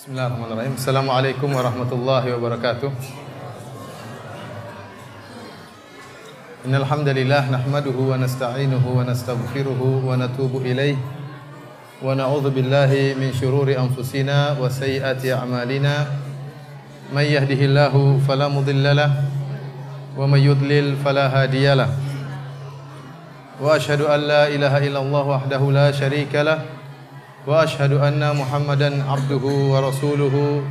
Bismillahirrahmanirrahim. Assalamualaikum warahmatullahi wabarakatuh. Innal hamdalillah nahmaduhu wa nasta'inuhu wa nastaghfiruhu wa natubu ilayh wa na'udzu billahi min shururi anfusina wa sayyiati a'malina. May yahdihillahu fala mudilla lahu wa may yudlil fala hadiyalah. Wa asyhadu an la ilaha illallah wahdahu la syarika lah. Wa ashhadu anna Muhammadan abduhu wa rasuluhu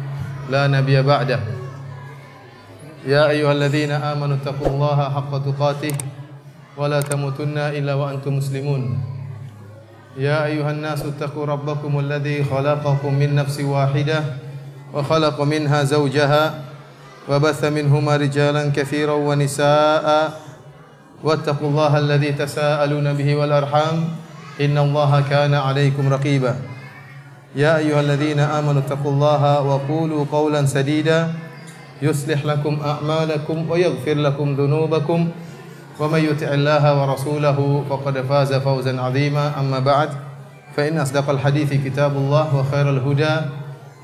la nabiyya ba'dah. Ya ayyuhalladzina amanu taqullaha haqqa tuqatih wa la tamutunna illa wa antum muslimun. Ya ayyuhan nasu taqu rabbakumul ladzi khalaqakum min nafsin wahidah wa khalaqa minha zawjaha wa batha minhuma rijalan katsiran wa nisaa'a wattaqullaha alladzi tasaaluna bihi wal arham Inna Allaha kana 'alaikum raqiba. Ya ayyuhalladzina amanu taqullaha wa qulu qawlan sadida yuslih lakum a'malakum wa yaghfir lakum dhunubakum wa may yuti'illaha wa rasulahu faqad faza fawzan 'azima. Amma ba'd, fa inna asdaqal hadithi kitabullah wa khairal huda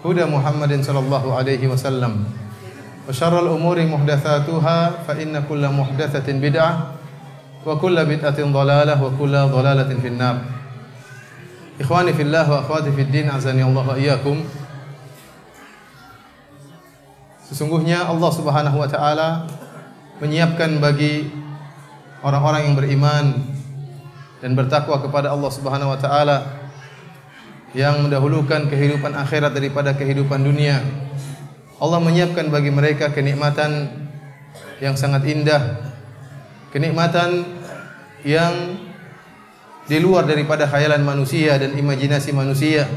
huda Muhammadin sallallahu alaihi wasallam wa syarral umuri muhdatsatuha fa inna kulla muhdatsatin bid'ah wa kullu bid'atin dhalalah wa kullu dhalalatin finnar. Ikhwani fillah wa akhwati fid din, azani Allah wa iyyakum. Sesungguhnya Allah Subhanahu wa taala menyiapkan bagi orang-orang yang beriman dan bertakwa kepada Allah Subhanahu wa taala, yang mendahulukan kehidupan akhirat daripada kehidupan dunia. Allah menyiapkan bagi mereka kenikmatan yang sangat indah, kenikmatan yang di luar daripada khayalan manusia dan imajinasi manusia,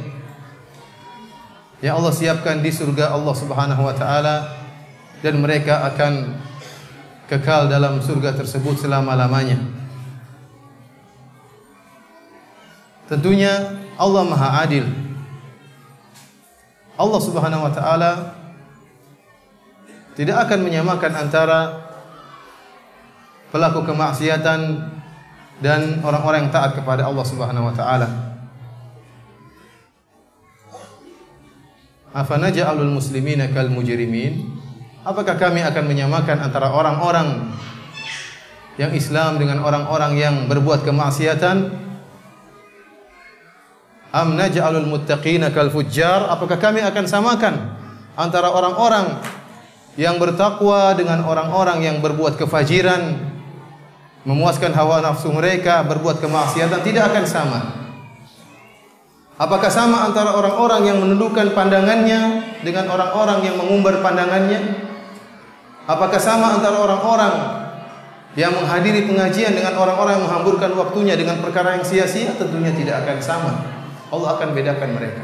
yang Allah siapkan di surga Allah Subhanahu wa taala, dan mereka akan kekal dalam surga tersebut selama-lamanya. Tentunya Allah Maha Adil. Allah Subhanahu wa taala tidak akan menyamakan antara pelaku kemaksiatan dan orang-orang yang taat kepada Allah Subhanahu wa taala. Afanaj'alul muslimina kal mujrimin? Apakah kami akan menyamakan antara orang-orang yang Islam dengan orang-orang yang berbuat kemaksiatan? Am naj'alul muttaqina kal fujjar? Apakah kami akan samakan antara orang-orang yang bertakwa dengan orang-orang yang berbuat kefajiran, memuaskan hawa nafsu mereka, berbuat kemaksiatan? Tidak akan sama. Apakah sama antara orang-orang yang menundukkan pandangannya dengan orang-orang yang mengumbar pandangannya? Apakah sama antara orang-orang yang menghadiri pengajian dengan orang-orang yang menghamburkan waktunya dengan perkara yang sia-sia? Tentunya tidak akan sama. Allah akan bedakan mereka.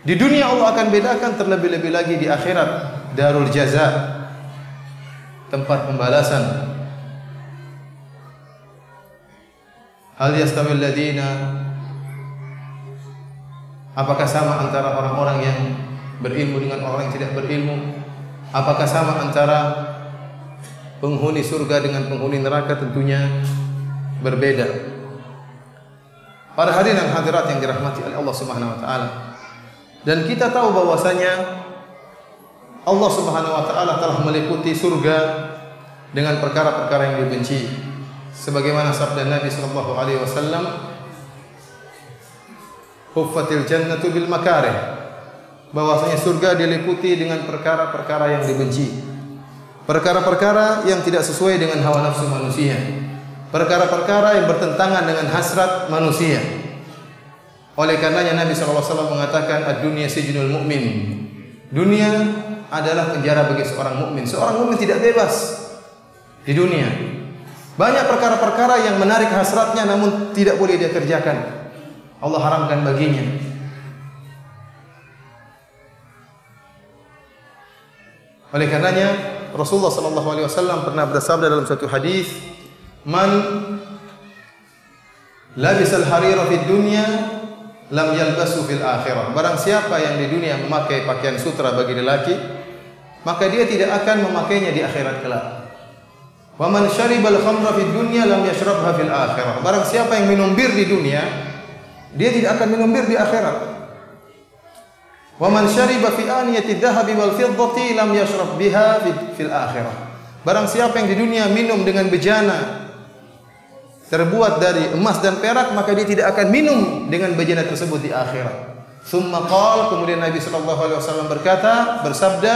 Di dunia Allah akan bedakan, terlebih-lebih lagi di akhirat, darul jaza, tempat pembalasan. Hal yastawil ladina, apakah sama antara orang-orang yang berilmu dengan orang yang tidak berilmu? Apakah sama antara penghuni surga dengan penghuni neraka? Tentunya berbeda. Para hadirin dan hadirat yang dirahmati oleh Allah Subhanahu wa taala, dan kita tahu bahwasanya Allah Subhanahu wa taala telah meliputi surga dengan perkara-perkara yang dibenci. Sebagaimana sabda Nabi sallallahu alaihi wasallam, huffatil jannatu bil makarih, bahwasanya surga diliputi dengan perkara-perkara yang dibenci, perkara-perkara yang tidak sesuai dengan hawa nafsu manusia, perkara-perkara yang bertentangan dengan hasrat manusia. Oleh karenanya Nabi sallallahu alaihi wasallam mengatakan, ad-dunya sijnul mu'min. Dunia adalah penjara bagi seorang mukmin. Seorang mukmin tidak bebas di dunia. Banyak perkara-perkara yang menarik hasratnya namun tidak boleh dia kerjakan. Allah haramkan baginya. Oleh karenanya Rasulullah sallallahu alaihi wasallam pernah bersabda dalam satu hadis, "Man labisal harira fid dunya lam yalbasu fil akhirah." Barang siapa yang di dunia memakai pakaian sutra bagi lelaki, maka dia tidak akan memakainya di akhirat kelak. Wa man syaribal khamra fid dunya lam yashrabha fil akhirah. Barang siapa yang minum bir di dunia, dia tidak akan minum bir di akhirat. Wa man syariba fi aniyati dhahabi wal fiddati lam yashrab biha fil akhirah. Barang siapa yang di dunia minum dengan bejana terbuat dari emas dan perak, maka dia tidak akan minum dengan bejana tersebut di akhirat. Tsumma qala, kemudian Nabi sallallahu alaihi wasallam bersabda,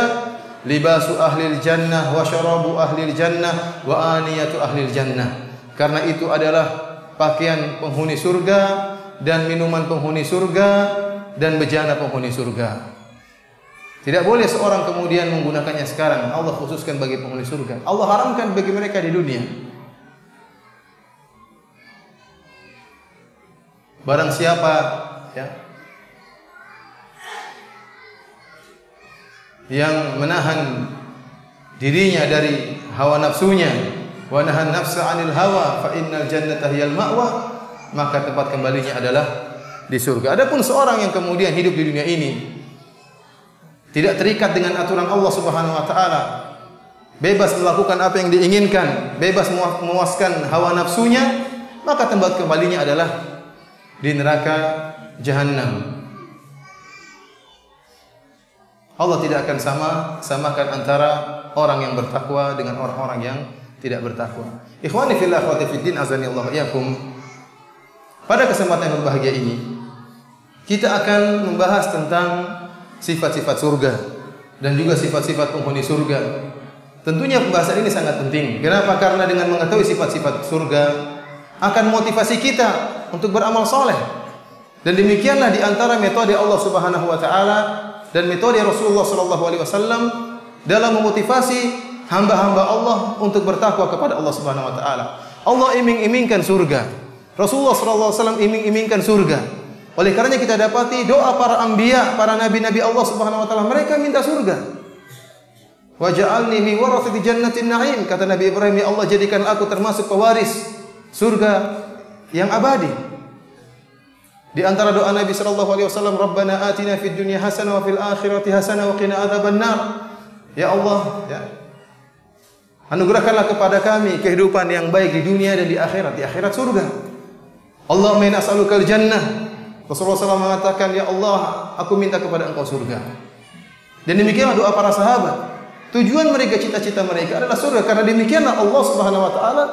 libasu ahlil jannah wa syarabu ahlil jannah wa aniyatu ahlil jannah. Karena itu adalah pakaian penghuni surga dan minuman penghuni surga dan bejana penghuni surga. Tidak boleh seorang kemudian menggunakannya sekarang. Allah khususkan bagi penghuni surga. Allah haramkan bagi mereka di dunia. Barang siapa yang menahan dirinya dari hawa nafsunya, wa nahan nafsa 'anil hawa fa innal jannata hiyal ma'wa, maka tempat kembalinya adalah di surga. Adapun seorang yang kemudian hidup di dunia ini tidak terikat dengan aturan Allah Subhanahu wa taala, bebas melakukan apa yang diinginkan, bebas memuaskan hawa nafsunya, maka tempat kembalinya adalah di neraka Jahannam. Allah tidak akan samakan antara orang yang bertakwa dengan orang-orang yang tidak bertakwa. Ikhwani fillah akhwati fiddin azani Allah iyakum. Pada kesempatan yang berbahagia ini kita akan membahas tentang sifat-sifat surga dan juga sifat-sifat penghuni surga. Tentunya pembahasan ini sangat penting. Kenapa? Karena dengan mengetahui sifat-sifat surga akan motivasi kita untuk beramal soleh. Dan demikianlah di antara metode Allah Subhanahu wa taala dan metode Rasulullah sallallahu alaihi wasallam dalam memotivasi hamba-hamba Allah untuk bertakwa kepada Allah Subhanahu wa taala. Allah iming-imingkan surga. Rasulullah sallallahu alaihi wasallam iming-imingkan surga. Oleh karenanya kita dapati doa para anbiya, para nabi-nabi Allah Subhanahu wa taala, mereka minta surga. Waj'alni min warathati jannatin na'im, kata Nabi Ibrahim, ya Allah jadikan aku termasuk pewaris surga yang abadi. Di antara doa Nabi sallallahu alaihi wasallam, Rabbana atina fid dunya hasanah wa fil akhirati hasanah wa qina adzabannar. Ya Allah, anugerahkanlah kepada kami kehidupan yang baik di dunia dan di akhirat surga. Allahumma inna as'alukal jannah. Rasulullah SAW mengatakan, ya Allah, aku minta kepada engkau surga. Dan demikianlah doa para sahabat. Tujuan mereka, cita-cita mereka adalah surga. Karena demikianlah Allah Subhanahu wa taala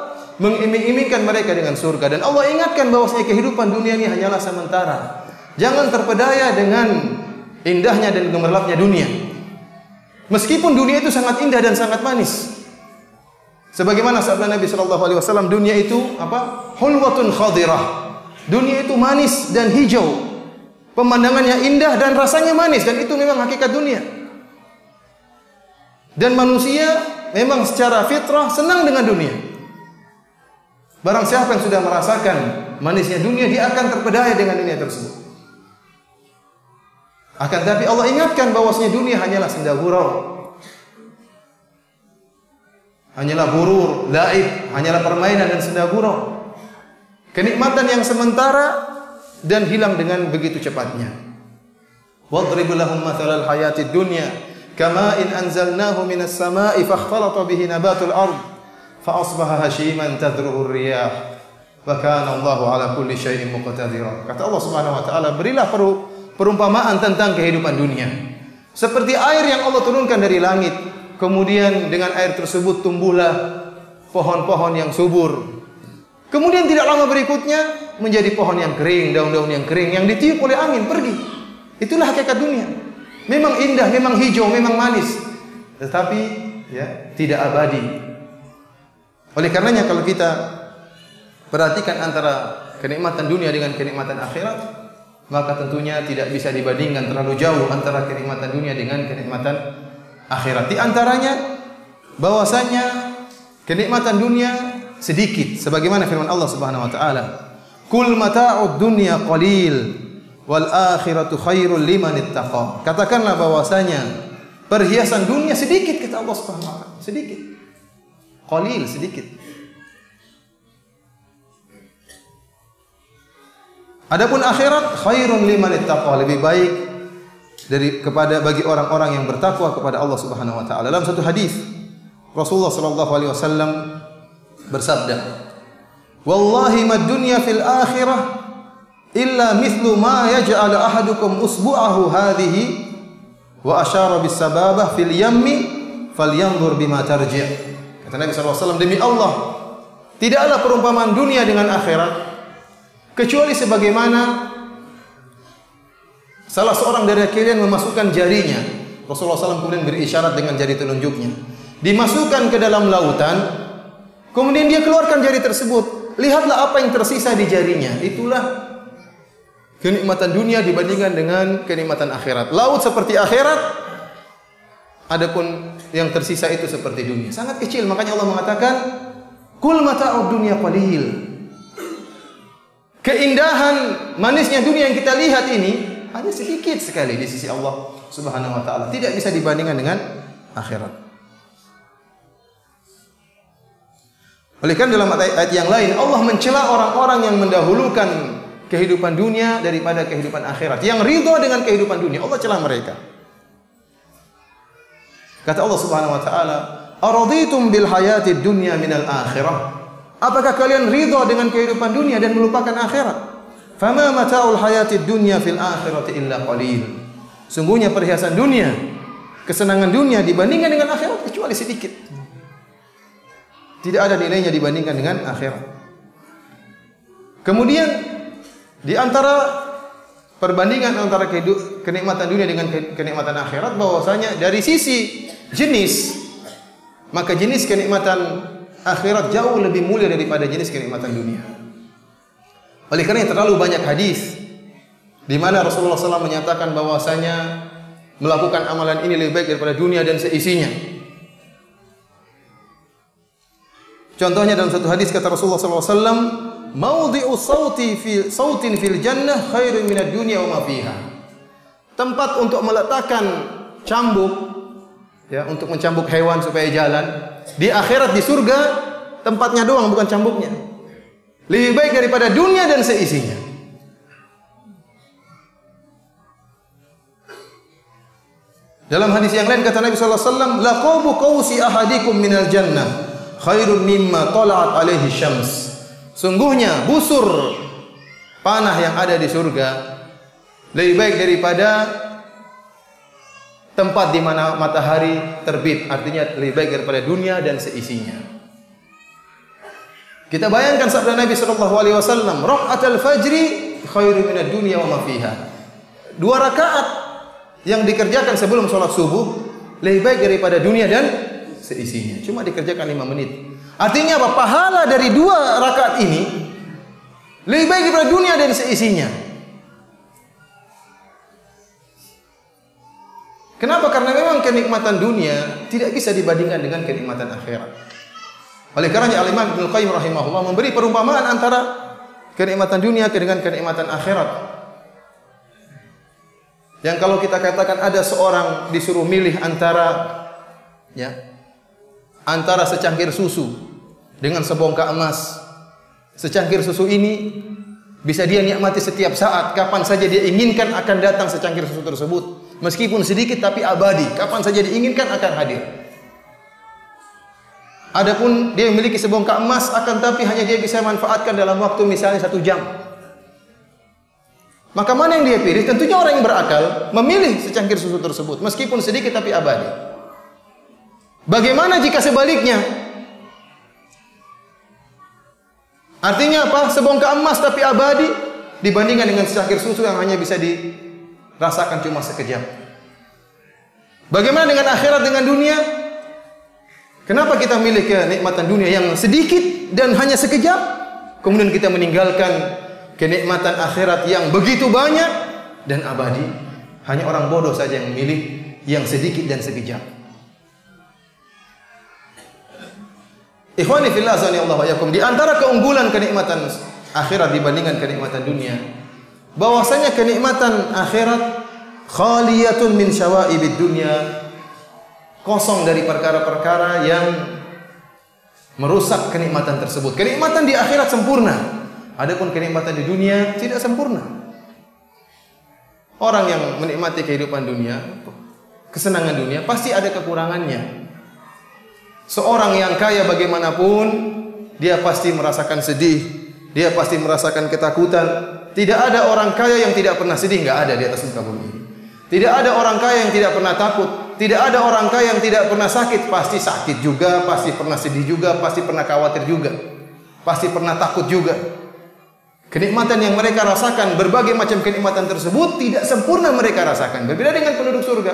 mengiming-imingkan mereka dengan surga. Dan Allah ingatkan bahwasanya kehidupan dunia ini hanyalah sementara. Jangan terpedaya dengan indahnya dan gemerlapnya dunia. Meskipun dunia itu sangat indah dan sangat manis. Sebagaimana sabda Nabi sallallahu alaihi wasallam, dunia itu apa? Hulwatun khadirah. Dunia itu manis dan hijau. Pemandangannya indah dan rasanya manis, dan itu memang hakikat dunia. Dan manusia memang secara fitrah senang dengan dunia. Barang siapa yang sudah merasakan manisnya dunia, dia akan terpedaya dengan dunia tersebut. Akan tapi Allah ingatkan bahwasanya dunia hanyalah senda gurau, hanyalah gurur, laib, hanyalah permainan dan senda gurau, kenikmatan yang sementara dan hilang dengan begitu cepatnya. Wadrib lahum mathalal hayatid dunya kama in anzalnahu minas sama'i fakhtalata bihi nabatul ard fa asbaha hashiman tadruhu ar-riyah wa kana Allahu ala kulli syai'in muqtadira. Kata Allah Subhanahu wa taala, berilah perumpamaan tentang kehidupan dunia. Seperti air yang Allah turunkan dari langit, kemudian dengan air tersebut tumbuhlah pohon-pohon yang subur. Kemudian tidak lama berikutnya menjadi pohon yang kering, daun-daun yang kering yang ditiup oleh angin pergi. Itulah hakikat dunia. Memang indah, memang hijau, memang manis, tetapi tidak abadi. Oleh karenanya kalau kita perhatikan antara kenikmatan dunia dengan kenikmatan akhirat, maka tentunya tidak bisa dibandingkan terlalu jauh antara kenikmatan dunia dengan kenikmatan akhirat. Di antaranya bahwasanya kenikmatan dunia sedikit, sebagaimana firman Allah Subhanahu wa taala, "Kul mata'ud dunya qalil wal akhiratu khairul liman ittaqa." Katakanlah bahwasanya perhiasan dunia sedikit, kata Allah Subhanahu wa taala, sedikit. Qalil, sedikit. Adapun akhirat khairun liman ittaqa, lebih baik bagi orang-orang yang bertakwa kepada Allah Subhanahu wa taala. Dalam satu hadis Rasulullah sallallahu alaihi wasallam bersabda, "Wallahi mad dunya fil akhirah illa mithlu ma yaj'al ahadukum usbu'ahu hadhihi wa asyara bis sababah fil yammi falyanzur bima tarji'. Kata Nabi SAW, demi Allah, tidaklah perumpamaan dunia dengan akhirat kecuali sebagaimana salah seorang dari kalian memasukkan jarinya. Rasulullah SAW kemudian beri isyarat dengan jari telunjuknya. Dimasukkan ke dalam lautan, kemudian dia keluarkan jari tersebut. Lihatlah apa yang tersisa di jarinya. Itulah kenikmatan dunia dibandingkan dengan kenikmatan akhirat. Laut seperti akhirat, adapun yang tersisa itu seperti dunia. Sangat kecil, makanya Allah mengatakan, "Kul mata'ud dunya qalil." Keindahan manisnya dunia yang kita lihat ini hanya sedikit sekali di sisi Allah Subhanahu wa taala. Tidak bisa dibandingkan dengan akhirat. Oleh karena dalam ayat yang lain Allah mencela orang-orang yang mendahulukan kehidupan dunia daripada kehidupan akhirat. Yang ridha dengan kehidupan dunia, Allah cela mereka. Kata Allah Subhanahu wa taala, "Araditum bil hayatid dunya minal akhirah?" Apakah kalian ridha dengan kehidupan dunia dan melupakan akhirat? Fama mata'ul hayatid dunya fil akhirati illa qalil. Sungguhnya perhiasan dunia, kesenangan dunia dibandingkan dengan akhirat kecuali sedikit. Tidak ada nilainya dibandingkan dengan akhirat. Kemudian di antara perbandingan antara kenikmatan dunia dengan kenikmatan akhirat, bahwasanya dari sisi jenis, maka jenis kenikmatan akhirat jauh lebih mulia daripada jenis kenikmatan dunia. Oleh karena terlalu banyak hadis di mana Rasulullah SAW menyatakan bahwasanya melakukan amalan ini lebih baik daripada dunia dan seisinya. Contohnya dalam satu hadis kata Rasulullah SAW, "Maudhi'u sautin fil jannah khairun minad dunya wa ma fiha." Tempat untuk meletakkan cambuk, ya, untuk mencambuk hewan supaya jalan di akhirat di surga, tempatnya doang bukan cambuknya. Lebih baik daripada dunia dan seisinya. Dalam hadis yang lain kata Nabi sallallahu alaihi wasallam, "Laqabu qausi ahadikum minal jannah khairun mimma tala'at alaihi syams." Sungguhnya busur panah yang ada di surga lebih baik daripada tempat di mana matahari terbit, artinya lebih baik daripada dunia dan seisinya. Kita bayangkan sabda Nabi sallallahu alaihi wasallam, "Raka'atul fajri khairu minad dunya wa ma fiha." 2 rakaat yang dikerjakan sebelum sholat subuh lebih baik daripada dunia dan seisinya. Cuma dikerjakan 5 menit. Artinya apa? Pahala dari 2 rakaat ini lebih baik daripada dunia dan seisinya. Kenapa? Karena memang kenikmatan dunia tidak bisa dibandingkan dengan kenikmatan akhirat. Oleh karenanya Al-Imam Ibnu Qayyim rahimahullah memberi perumpamaan antara kenikmatan dunia dengan kenikmatan akhirat. Yang kalau kita katakan ada seorang disuruh milih antara secangkir susu dengan sebongkah emas. Secangkir susu ini bisa dia nikmati setiap saat, kapan saja dia inginkan akan datang secangkir susu tersebut. Meskipun sedikit tapi abadi, kapan saja diinginkan akan hadir. Adapun dia memiliki sebongkah emas, akan tapi hanya dia bisa manfaatkan dalam waktu misalnya 1 jam. Maka mana yang dia pilih? Tentunya orang yang berakal memilih secangkir susu tersebut, meskipun sedikit tapi abadi. Bagaimana jika sebaliknya? Artinya apa? Sebongkah emas tapi abadi dibandingkan dengan secangkir susu yang hanya bisa dirasakan cuma sekejap. Bagaimana dengan akhirat dengan dunia? Kenapa kita milih kenikmatan dunia yang sedikit dan hanya sekejap, kemudian kita meninggalkan kenikmatan akhirat yang begitu banyak dan abadi? Hanya orang bodoh saja yang memilih yang sedikit dan sekejap. Ikhwani fillah azanillahu wa iyyakum, di antara keunggulan kenikmatan akhirat dibandingkan kenikmatan dunia, bahwasanya kenikmatan akhirat khaliyatun min syawaibid dunya, kosong dari perkara-perkara yang merusak kenikmatan tersebut. Kenikmatan di akhirat sempurna, adapun kenikmatan di dunia tidak sempurna. Orang yang menikmati kehidupan dunia, kesenangan dunia, pasti ada kekurangannya. Seorang yang kaya bagaimanapun, dia pasti merasakan sedih, dia pasti merasakan ketakutan. Tidak ada orang kaya yang tidak pernah sedih, nggak ada di atas muka bumi. Tidak ada orang kaya yang tidak pernah takut. Tidak ada orang kaya yang tidak pernah sakit. Pasti sakit juga, pasti pernah sedih juga, pasti pernah khawatir juga. Pasti pernah takut juga. Kenikmatan yang mereka rasakan, berbagai macam kenikmatan tersebut tidak sempurna mereka rasakan. Berbeda dengan penduduk surga.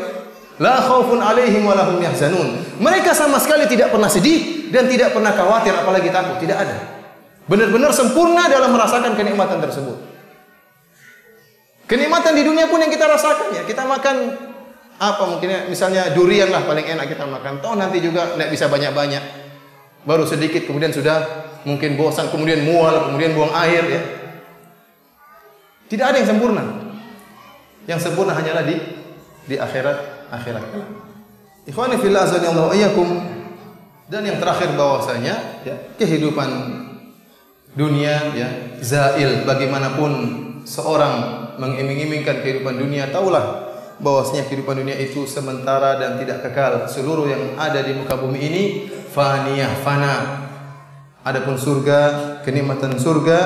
La khaufun alaihim wa lahum yahzanun. Mereka sama sekali tidak pernah sedih dan tidak pernah khawatir apalagi takut. Tidak ada. Benar-benar sempurna dalam merasakan kenikmatan tersebut. Kenikmatan di dunia pun yang kita rasakan ya. Kita makan apa mungkin misalnya durian lah paling enak kita makan. Toh nanti juga tidak bisa banyak-banyak. Baru sedikit kemudian sudah mungkin bosan, kemudian mual, kemudian buang air ya. Tidak ada yang sempurna. Yang sempurna hanyalah di akhirat. Ikhwani fillah azanillahu iyyakum. Dan yang terakhir bahwasanya ya, kehidupan dunia ya zail, bagaimanapun seorang mengiming-imingkan kehidupan dunia, taulah bahwasanya kehidupan dunia itu sementara dan tidak kekal. Seluruh yang ada di muka bumi ini faniyah, fana. Adapun surga, kenikmatan surga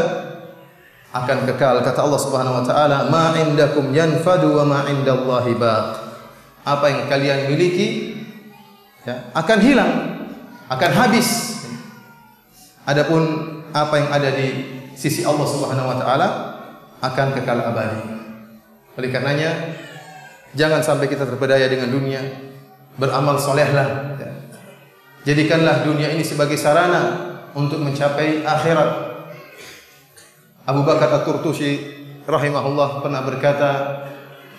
akan kekal. Kata Allah Subhanahu wa taala, "Ma 'indakum yanfadu wa ma 'indallahi baq." Apa yang kalian miliki ya, akan hilang, akan habis. Adapun apa yang ada di sisi Allah Subhanahu wa taala akan kekal abadi. Oleh karenanya jangan sampai kita terpedaya dengan dunia. Beramal solehlah ya. Jadikanlah dunia ini sebagai sarana untuk mencapai akhirat. Abu Bakar At-Turtusi rahimahullah pernah berkata,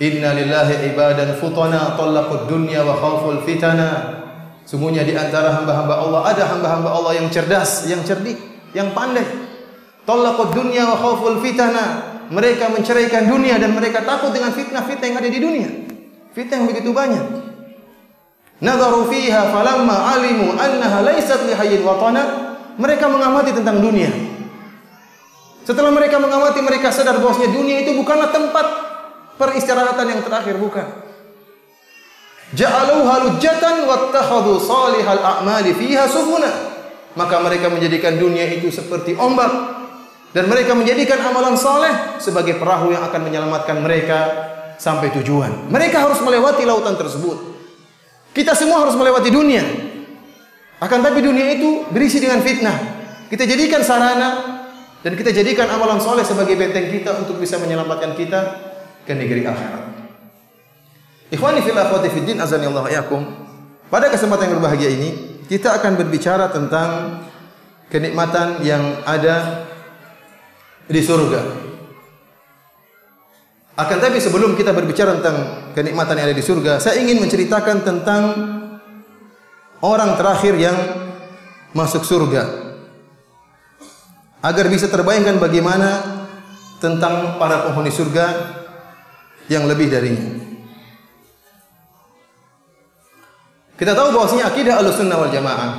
"Inna lillahi ibadan futana talaqud dunya wa khawful fitana." Sungguhnya di antara hamba-hamba Allah ada hamba-hamba Allah yang cerdas, yang cerdik, yang pandai. Talaqud dunya wa khawful fitana. Mereka menceraikan dunia dan mereka takut dengan fitnah-fitnah yang ada di dunia. Fitnah yang begitu banyak. Nadharu fiha falamma alimu annaha laysat lihayyin watana. Mereka mengamati tentang dunia. Setelah mereka mengamati, mereka sadar bahwasanya dunia itu bukanlah tempat peristirahatan yang terakhir, bukan. Ja'aluha lujjatan wattakhadhu salihal a'mali fiha sufuna. Maka mereka menjadikan dunia itu seperti ombak dan mereka menjadikan amalan saleh sebagai perahu yang akan menyelamatkan mereka sampai tujuan. Mereka harus melewati lautan tersebut. Kita semua harus melewati dunia. Akan tapi dunia itu berisi dengan fitnah. Kita jadikan sarana dan kita jadikan amalan soleh sebagai benteng kita untuk bisa menyelamatkan kita ke negeri akhirat. Ikhwani fillah akhwati fiddin azanillahu iyyakum. Pada kesempatan yang berbahagia ini kita akan berbicara tentang kenikmatan yang ada di surga. Akan tapi sebelum kita berbicara tentang kenikmatan yang ada di surga, saya ingin menceritakan tentang orang terakhir yang masuk surga. Agar bisa terbayangkan bagaimana tentang para penghuni surga yang lebih darinya. Kita tahu bahwasanya akidah Ahlussunnah wal Jamaah,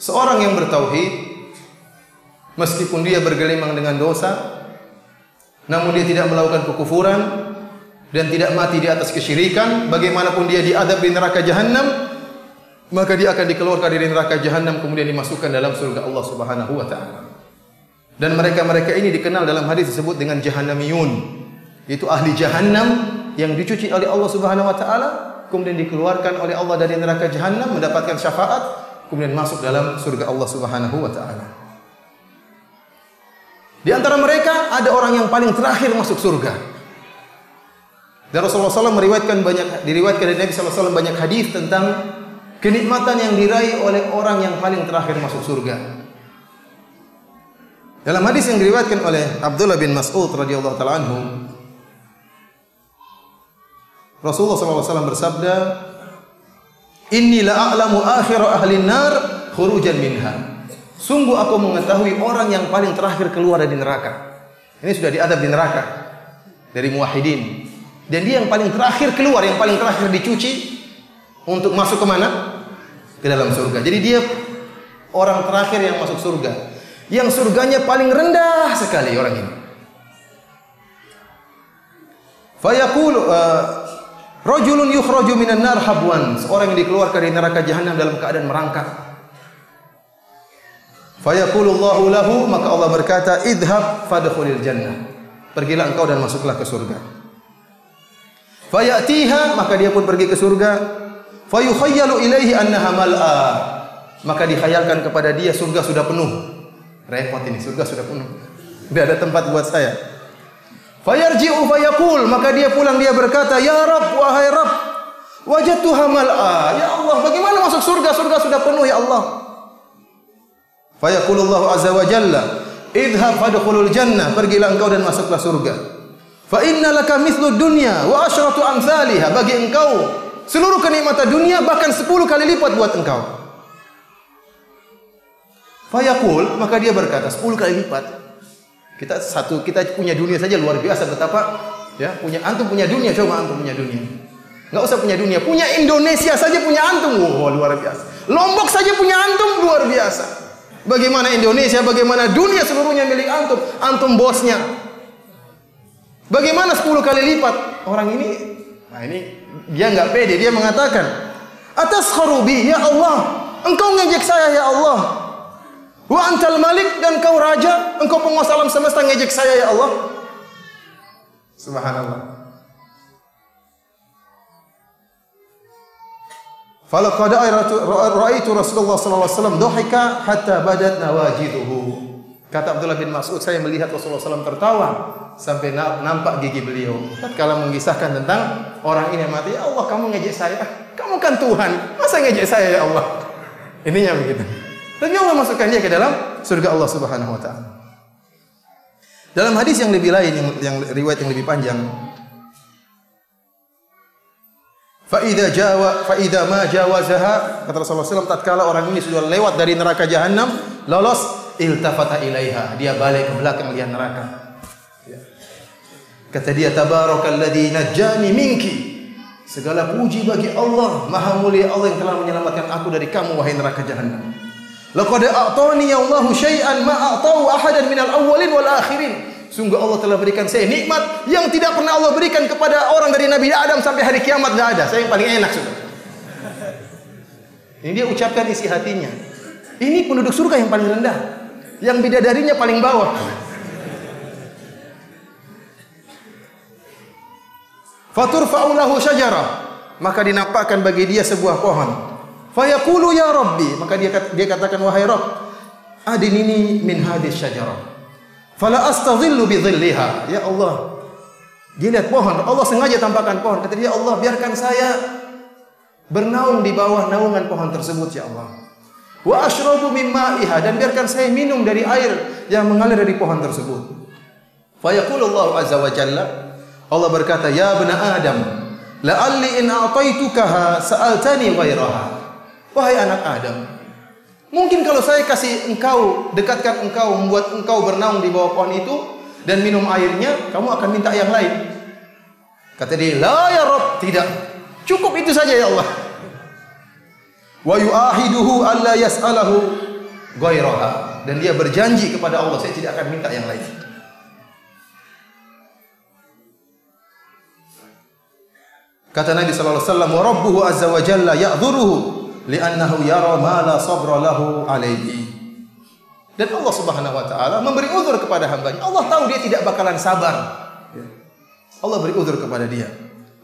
seorang yang bertauhid meskipun dia bergelimang dengan dosa, namun dia tidak melakukan kekufuran dan tidak mati di atas kesyirikan, bagaimanapun dia diadab di neraka Jahannam, maka dia akan dikeluarkan dari neraka Jahannam kemudian dimasukkan dalam surga Allah Subhanahu wa taala. Dan mereka-mereka ini dikenal dalam hadis disebut dengan jahannamiyun, yaitu ahli jahannam yang dicuci oleh Allah Subhanahu wa taala kemudian dikeluarkan oleh Allah dari neraka Jahannam, mendapatkan syafaat kemudian masuk dalam surga Allah Subhanahu wa taala. Di antara mereka ada orang yang paling terakhir masuk surga. Dan Rasulullah SAW diriwayatkan dari Nabi SAW banyak hadis tentang kenikmatan yang diraih oleh orang yang paling terakhir masuk surga. Dalam hadis yang diriwayatkan oleh Abdullah bin Mas'ud radhiyallahu taala anhu, Rasulullah SAW bersabda, "Inni la a'lamu akhir ahli nar khurujan minha." Sungguh aku mengetahui orang yang paling terakhir keluar dari neraka. Ini sudah diadab di neraka dari muwahhidin. Dan dia yang paling terakhir keluar, yang paling terakhir dicuci untuk masuk ke mana? Ke dalam surga. Jadi dia orang terakhir yang masuk surga. Yang surganya paling rendah sekali orang ini. Fayaqulu rajulun yukhraju minan nar habwan. Seorang yang dikeluarkan dari neraka Jahannam dalam keadaan merangkak. Fayaqulu Allahu lahu, maka Allah berkata, "Idhhab fadkhulil jannah." Pergilah engkau dan masuklah ke surga. Fayatiha, maka dia pun pergi ke surga. Fayukhayyalu ilaihi annaha mal'a, maka dikhayalkan kepada dia surga sudah penuh. Repot ini, surga sudah penuh. Tidak ada tempat buat saya. Fayarji'u fayaqul, maka dia pulang dia berkata, "Ya Rabb, wahai Rabb, wajadtuha mal'a." Ya Allah, bagaimana masuk surga? Surga sudah penuh ya Allah. Fayaqulullahu azza wa jalla, "Idhhab fadkhulul jannah." Pergilah engkau dan masuklah surga. Fa inna laka mithlu dunya wa asyratu amsalihha. Bagi engkau seluruh kenikmatan dunia bahkan 10 kali lipat buat engkau. Fayaqul, maka dia berkata 10 kali lipat. Kita punya dunia saja luar biasa betapa ya, antum punya dunia, coba antum punya dunia. Enggak usah punya dunia, punya Indonesia saja punya antum. Wow, luar biasa. Lombok saja punya antum, luar biasa. Bagaimana Indonesia, bagaimana dunia seluruhnya milik antum. Antum bosnya. Bagaimana 10 kali lipat? Orang ini, nah ini dia enggak pede, dia mengatakan, "Ataskharu bi ya Allah, engkau ngejek saya ya Allah. Wa antal malik, dan kau raja, engkau penguasa alam semesta, ngejek saya ya Allah." Subhanallah. Falaqad ra'aitu Rasulullah sallallahu alaihi wasallam dhahika hatta badat nawajiduhu. Kata Abdullah bin Mas'ud, saya melihat Rasulullah SAW tertawa sampai nampak gigi beliau. Tatkala mengisahkan tentang orang ini yang mati, "Ya Allah, kamu ngejek saya? Kamu kan Tuhan, masa ngejek saya ya Allah?" Ininya begitu. Tapi Allah masukkan dia ke dalam surga Allah Subhanahu wa taala. Dalam hadis yang lebih lain, yang riwayat yang lebih panjang, fa idza ma jawazaha, kata Rasulullah SAW, tatkala orang ini sudah lewat dari neraka jahanam, lolos, iltafata ilaiha, dia balik ke belakang lihat neraka. Kata dia, "Tabarakalladzi najjani minki." Segala puji bagi Allah, maha mulia Allah yang telah menyelamatkan aku dari kamu wahai neraka jahanam. Laqad a'tani Allahu syai'an ma a'tahu ahadan minal awwalin wal akhirin. Sungguh Allah telah berikan saya nikmat yang tidak pernah Allah berikan kepada orang dari Nabi Adam sampai hari kiamat, tidak ada. Saya yang paling enak sudah. Ini dia ucapkan isi hatinya. Ini penduduk surga yang paling rendah, yang bidadarinya paling bawah. Faturfa'u lahu syajarah, maka dinampakkan bagi dia sebuah pohon. Fayaqulu ya Rabbi, maka dia katakan, "Wahai Rabb, adinini min hadhihi syajarah fala astadhillu bi dhilliha." Ya Allah, dia lihat pohon, Allah sengaja tampakkan pohon. Kata dia, "Allah, biarkan saya bernaung di bawah naungan pohon tersebut ya Allah. Wa ashrabu min ma'iha, dan biarkan saya minum dari air yang mengalir dari pohon tersebut." Fayaqulu Allah azza wa jalla, Allah berkata, "Ya bani Adam, la'alli in a'taitukaha sa'altani ghairaha." Wahai anak Adam, mungkin kalau saya kasih engkau, dekatkan engkau, membuat engkau bernaung di bawah pohon itu dan minum airnya, kamu akan minta yang lain. Kata dia, "La ya Rabb, tidak. Cukup itu saja ya Allah." Wa yu'ahiduhu alla yas'alahu ghairaha, dan dia berjanji kepada Allah, saya tidak akan minta yang lain. Kata Nabi sallallahu alaihi wasallam, "Wa rabbuhu azza wa jalla ya'dhuruhu li'annahu yara ma la sabra lahu alaihi." Dan Allah Subhanahu wa taala memberi uzur kepada hambanya. Allah tahu dia tidak bakalan sabar. Allah beri uzur kepada dia.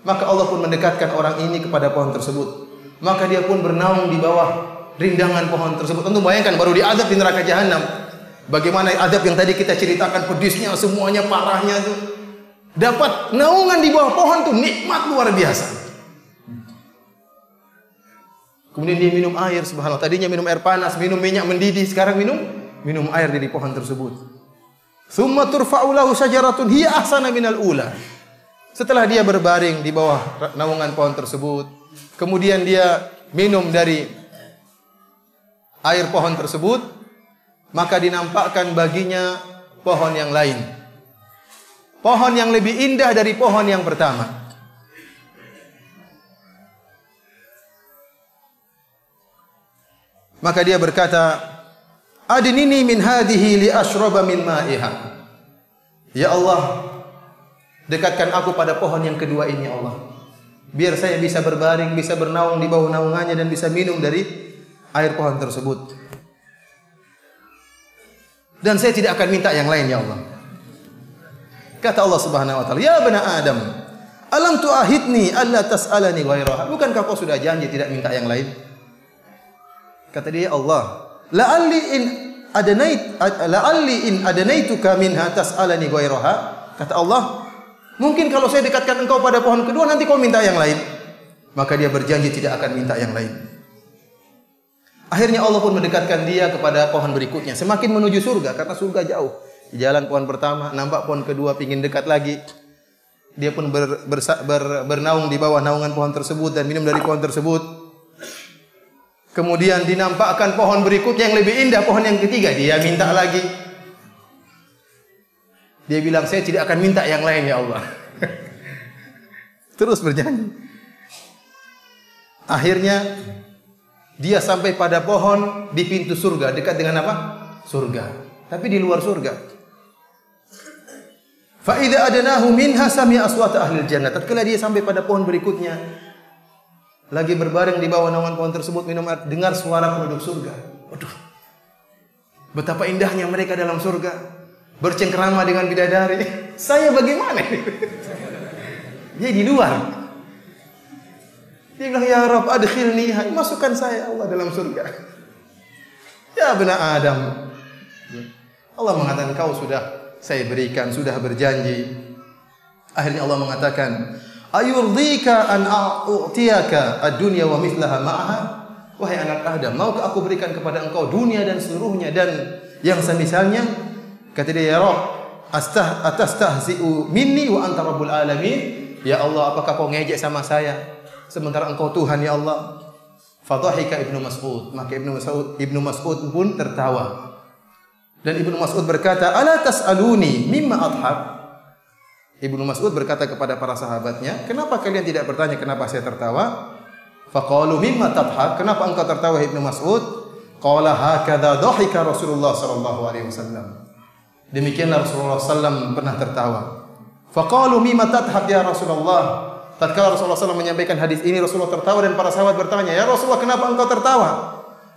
Maka Allah pun mendekatkan orang ini kepada pohon tersebut. Maka dia pun bernaung di bawah rindangan pohon tersebut. Tentu bayangkan baru diadab di neraka jahanam. Bagaimana adab yang tadi kita ceritakan, pedisnya semuanya, parahnya itu. Dapat naungan di bawah pohon itu nikmat luar biasa. Kemudian dia minum air, subhanallah. Tadinya minum air panas, minum minyak mendidih, sekarang minum air dari pohon tersebut. Tsumma turfa'u lahu syajaratun hiya ahsana minal ula. Setelah dia berbaring di bawah naungan pohon tersebut, kemudian dia minum dari air pohon tersebut, maka dinampakkan baginya pohon yang lain. Pohon yang lebih indah dari pohon yang pertama. Maka dia berkata, "Adnini min hadhihi li ashraba min ma'iha." Ya Allah, dekatkan aku pada pohon yang kedua ini, Allah. Biar saya bisa berbaring, bisa bernaung di bawah naungannya dan bisa minum dari air pohon tersebut. Dan saya tidak akan minta yang lain, ya Allah. Kata Allah Subhanahu wa taala, "Ya bani Adam, Alam tu'ahidni alla tas'alani ghairaha. Bukankah kau sudah janji tidak minta yang lain? Kata dia, Allah, la'alli in adanaituka minha tas'alani ghairaha. Kata Allah, mungkin kalau saya dekatkan engkau pada pohon kedua nanti kau minta yang lain. Maka dia berjanji tidak akan minta yang lain. Akhirnya Allah pun mendekatkan dia kepada pohon berikutnya, semakin menuju surga karena surga jauh. Di jalan pohon pertama, nampak pohon kedua, pingin dekat lagi. Dia pun bernaung di bawah naungan pohon tersebut dan minum dari pohon tersebut. Kemudian dinampakkan pohon berikutnya yang lebih indah, pohon yang ketiga. Dia minta lagi. Dia bilang, saya tidak akan minta yang lain ya Allah. Terus berjanji. Akhirnya dia sampai pada pohon di pintu surga. Dekat dengan apa? Surga. Tapi di luar surga. Fa idza adnahu minha sami'a aswata ahli jannah. Tatkala dia sampai pada pohon berikutnya, lagi berbaring di bawah naungan pohon tersebut minum air, dengar suara penduduk surga. Waduh. Betapa indahnya mereka dalam surga. Bercengkerama dengan bidadari. Saya bagaimana? Dia di luar. Dia bilang, ya Rabb adkhilni, masukkan saya Allah dalam surga. Ya benar Adam. Allah mengatakan, kau sudah saya berikan, sudah berjanji. Akhirnya Allah mengatakan, ayurdika an a'tiyaka ad-dunya wa mithlaha ma'aha. Wahai anak Adam, maukah aku berikan kepada engkau dunia dan seluruhnya dan yang semisalnya? Kata dia, ya Rabb, atastahzi'u minni wa anta rabbul alamin. Ya Allah, apakah kau ngejek sama saya sementara engkau Tuhan ya Allah? Fadhahika Ibnu Mas'ud. Maka Ibnu Mas'ud pun tertawa. Dan Ibnu Mas'ud berkata, ala tas'aluni mimma adhab. Ibnu Mas'ud berkata kepada para sahabatnya, kenapa kalian tidak bertanya kenapa saya tertawa? Faqalu mimma tadhak. Kenapa engkau tertawa Ibnu Mas'ud? Qala hakadha dhahika Rasulullah sallallahu alaihi wasallam. Demikianlah Rasulullah sallam pernah tertawa. Faqalu mimma tadhak ya Rasulullah. Tatkala Rasulullah sallam menyampaikan hadis ini, Rasulullah tertawa dan para sahabat bertanya, ya Rasulullah, kenapa engkau tertawa?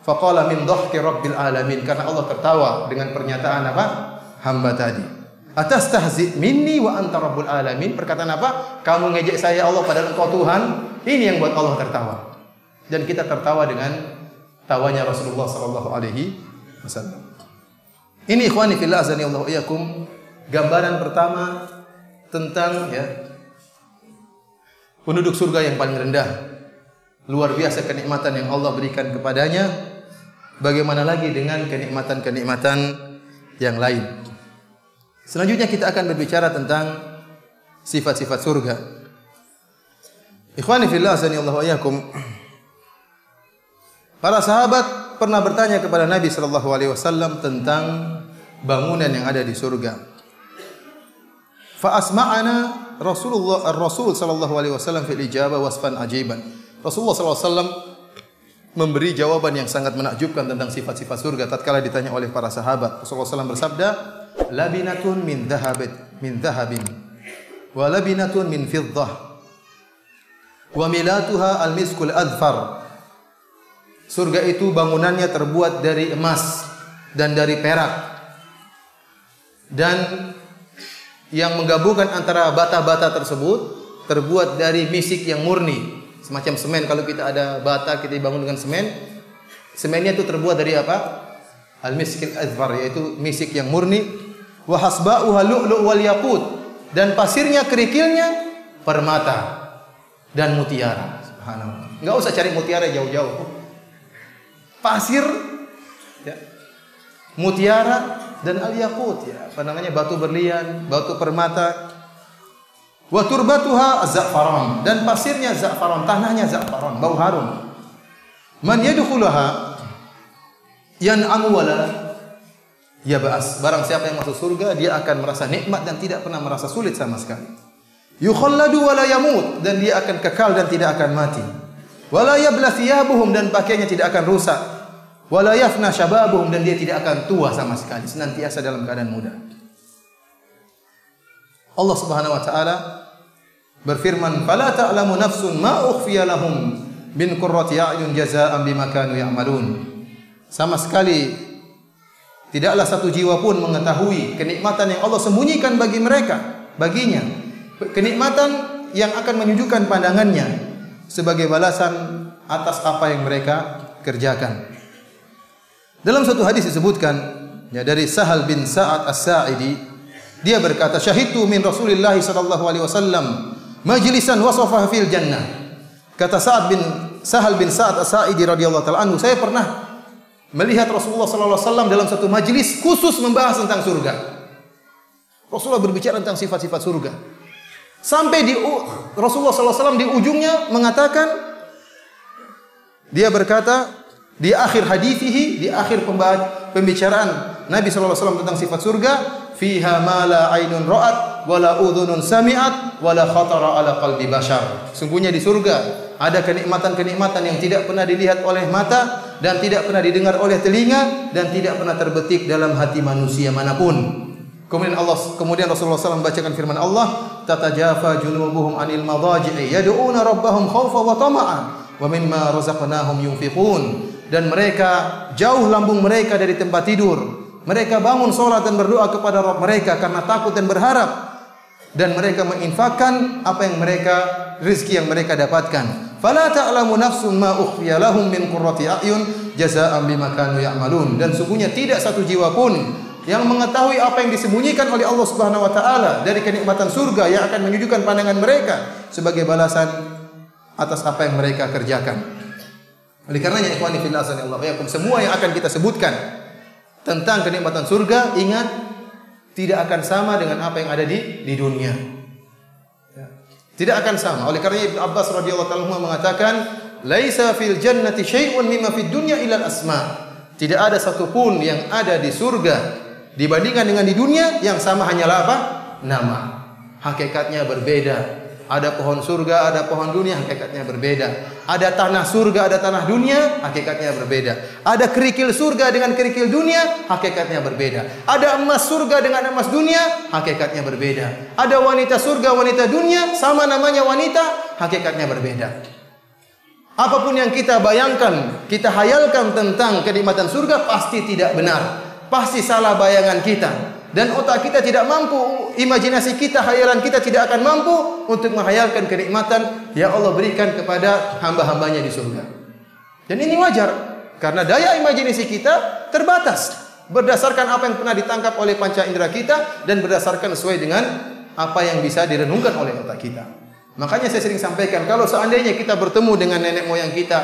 Faqala min dhahki rabbil alamin. Karena Allah tertawa dengan pernyataan apa? Hamba tadi. Atastahzi minni wa anta rabbul alamin. Perkataan apa? Kamu ngejek saya Allah padahal engkau Tuhan. Ini yang buat Allah tertawa. Dan kita tertawa dengan tawanya Rasulullah sallallahu alaihi wasallam. Ini ikhwani fillah azani Allah wa iyyakum, gambaran pertama tentang penduduk surga yang paling rendah. Luar biasa kenikmatan yang Allah berikan kepadanya. Bagaimana lagi dengan kenikmatan-kenikmatan yang lain? Selanjutnya kita akan berbicara tentang sifat-sifat surga. Ikhwani fillah azani Allah wa iyyakum. Para sahabat pernah bertanya kepada Nabi sallallahu alaihi wasallam tentang bangunan yang ada di surga. Fa asma'ana Rasul sallallahu alaihi wasallam fil ijabah wasfan ajiban. Rasulullah sallallahu alaihi wasallam memberi jawaban yang sangat menakjubkan tentang sifat-sifat surga tatkala ditanya oleh para sahabat. Rasulullah SAW bersabda, labinatun min dhahabin wa labinatun min fiddah wa milatuha al-miskul adfar. Surga itu bangunannya terbuat dari emas dan dari perak. Dan yang menggabungkan antara bata-bata tersebut terbuat dari misik yang murni. Semacam semen, kalau kita ada bata kita bangun dengan semen. Semennya itu terbuat dari apa? Al-miskil azfar, yaitu misik yang murni. Wa hasba'uha lu'lu' wal yaqut, dan pasirnya kerikilnya permata dan mutiara. Subhanallah. Enggak usah cari mutiara jauh-jauh. Pasir mutiara dan al-yaqut batu berlian, batu permata. Wa turbatuha za'faran, dan pasirnya za'faran, tanahnya za'faran, bau harum. Man yadkhulaha yan'amu wala yab'as. Barang siapa yang masuk surga, dia akan merasa nikmat dan tidak pernah merasa sulit sama sekali. Yukhalladu wala yamut, dan dia akan kekal dan tidak akan mati. Wala yabla thiyabuhum, dan pakaiannya tidak akan rusak. Wala yafna shababuhum, dan dia tidak akan tua sama sekali, senantiasa dalam keadaan muda. Allah Subhanahu wa taala berfirman, "Fala ta'lamu nafsun ma ukhfiya lahum min qurrati a'yun jazaa'an bima kanu ya'malun." Sama sekali tidaklah satu jiwa pun mengetahui kenikmatan yang Allah sembunyikan bagi mereka, baginya. Kenikmatan yang akan menyejukkan pandangannya sebagai balasan atas apa yang mereka kerjakan. Dalam satu hadis disebutkan ya, dari Sahal bin Sa'ad As-Sa'idi, dia berkata, "Syahidtu min Rasulillah sallallahu alaihi wasallam majlisan wasafahu fil jannah." Kata Sahal bin Sa'ad As-Sa'idi radhiyallahu taala anhu, saya pernah melihat Rasulullah sallallahu alaihi wasallam dalam satu majelis khusus membahas tentang surga. Rasulullah berbicara tentang sifat-sifat surga. Sampai di Rasulullah sallallahu alaihi wasallam di ujungnya mengatakan, dia berkata di akhir hadithihi, di akhir pembicaraan Nabi sallallahu alaihi wasallam tentang sifat surga, fiha ma la ainun ra'at wa la udhunun sami'at wa la khatara ala qalbi bashar. Sungguhnya di surga ada kenikmatan-kenikmatan yang tidak pernah dilihat oleh mata dan tidak pernah didengar oleh telinga dan tidak pernah terbetik dalam hati manusia manapun. Kemudian Rasulullah SAW membacakan firman Allah, tatajafa junubuhum anil madaji'i yad'una rabbahum khawfa wa tama'a wa mimma razaqnahum yunfiqun. Dan mereka jauh lambung mereka dari tempat tidur. Mereka bangun salat dan berdoa kepada Rabb mereka karena takut dan berharap. Dan mereka menginfakkan apa yang rezeki yang mereka dapatkan. Fala ta'lamu nafsum ma ukhfiya lahum min qurrati a'yun jazaa'an bima kanu ya'malun. Dan sungguhnya tidak satu jiwa pun yang mengetahui apa yang disembunyikan oleh Allah Subhanahu wa taala dari kenikmatan surga yang akan menyejukkan pandangan mereka sebagai balasan atas apa yang mereka kerjakan. Oleh karenanya ikhwani fillah sanallahu yakum, semua yang akan kita sebutkan tentang kenikmatan surga, ingat tidak akan sama dengan apa yang ada di dunia. Tidak akan sama. Oleh karenanya Ibnu Abbas radhiyallahu taala mengatakan, "Laisa fil jannati syai'un mimma fid dunya illa al-asma." Tidak ada satupun yang ada di surga dibandingkan dengan di dunia yang sama hanyalah apa? Nama. Hakikatnya berbeda. Ada pohon surga, ada pohon dunia, hakikatnya berbeda. Ada tanah surga, ada tanah dunia, hakikatnya berbeda. Ada kerikil surga dengan kerikil dunia, hakikatnya berbeda. Ada emas surga dengan emas dunia, hakikatnya berbeda. Ada wanita surga, wanita dunia, sama namanya wanita, hakikatnya berbeda. Apapun yang kita bayangkan, kita hayalkan tentang kenikmatan surga pasti tidak benar. Pasti salah bayangan kita. Dan otak kita tidak mampu, imajinasi kita, hayalan kita tidak akan mampu untuk menghayalkan kenikmatan yang Allah berikan kepada hamba-hambanya di surga. Dan ini wajar, karena daya imajinasi kita terbatas. Berdasarkan apa yang pernah ditangkap oleh panca indera kita dan berdasarkan sesuai dengan apa yang bisa direnungkan oleh otak kita. Makanya saya sering sampaikan, kalau seandainya kita bertemu dengan nenek moyang kita,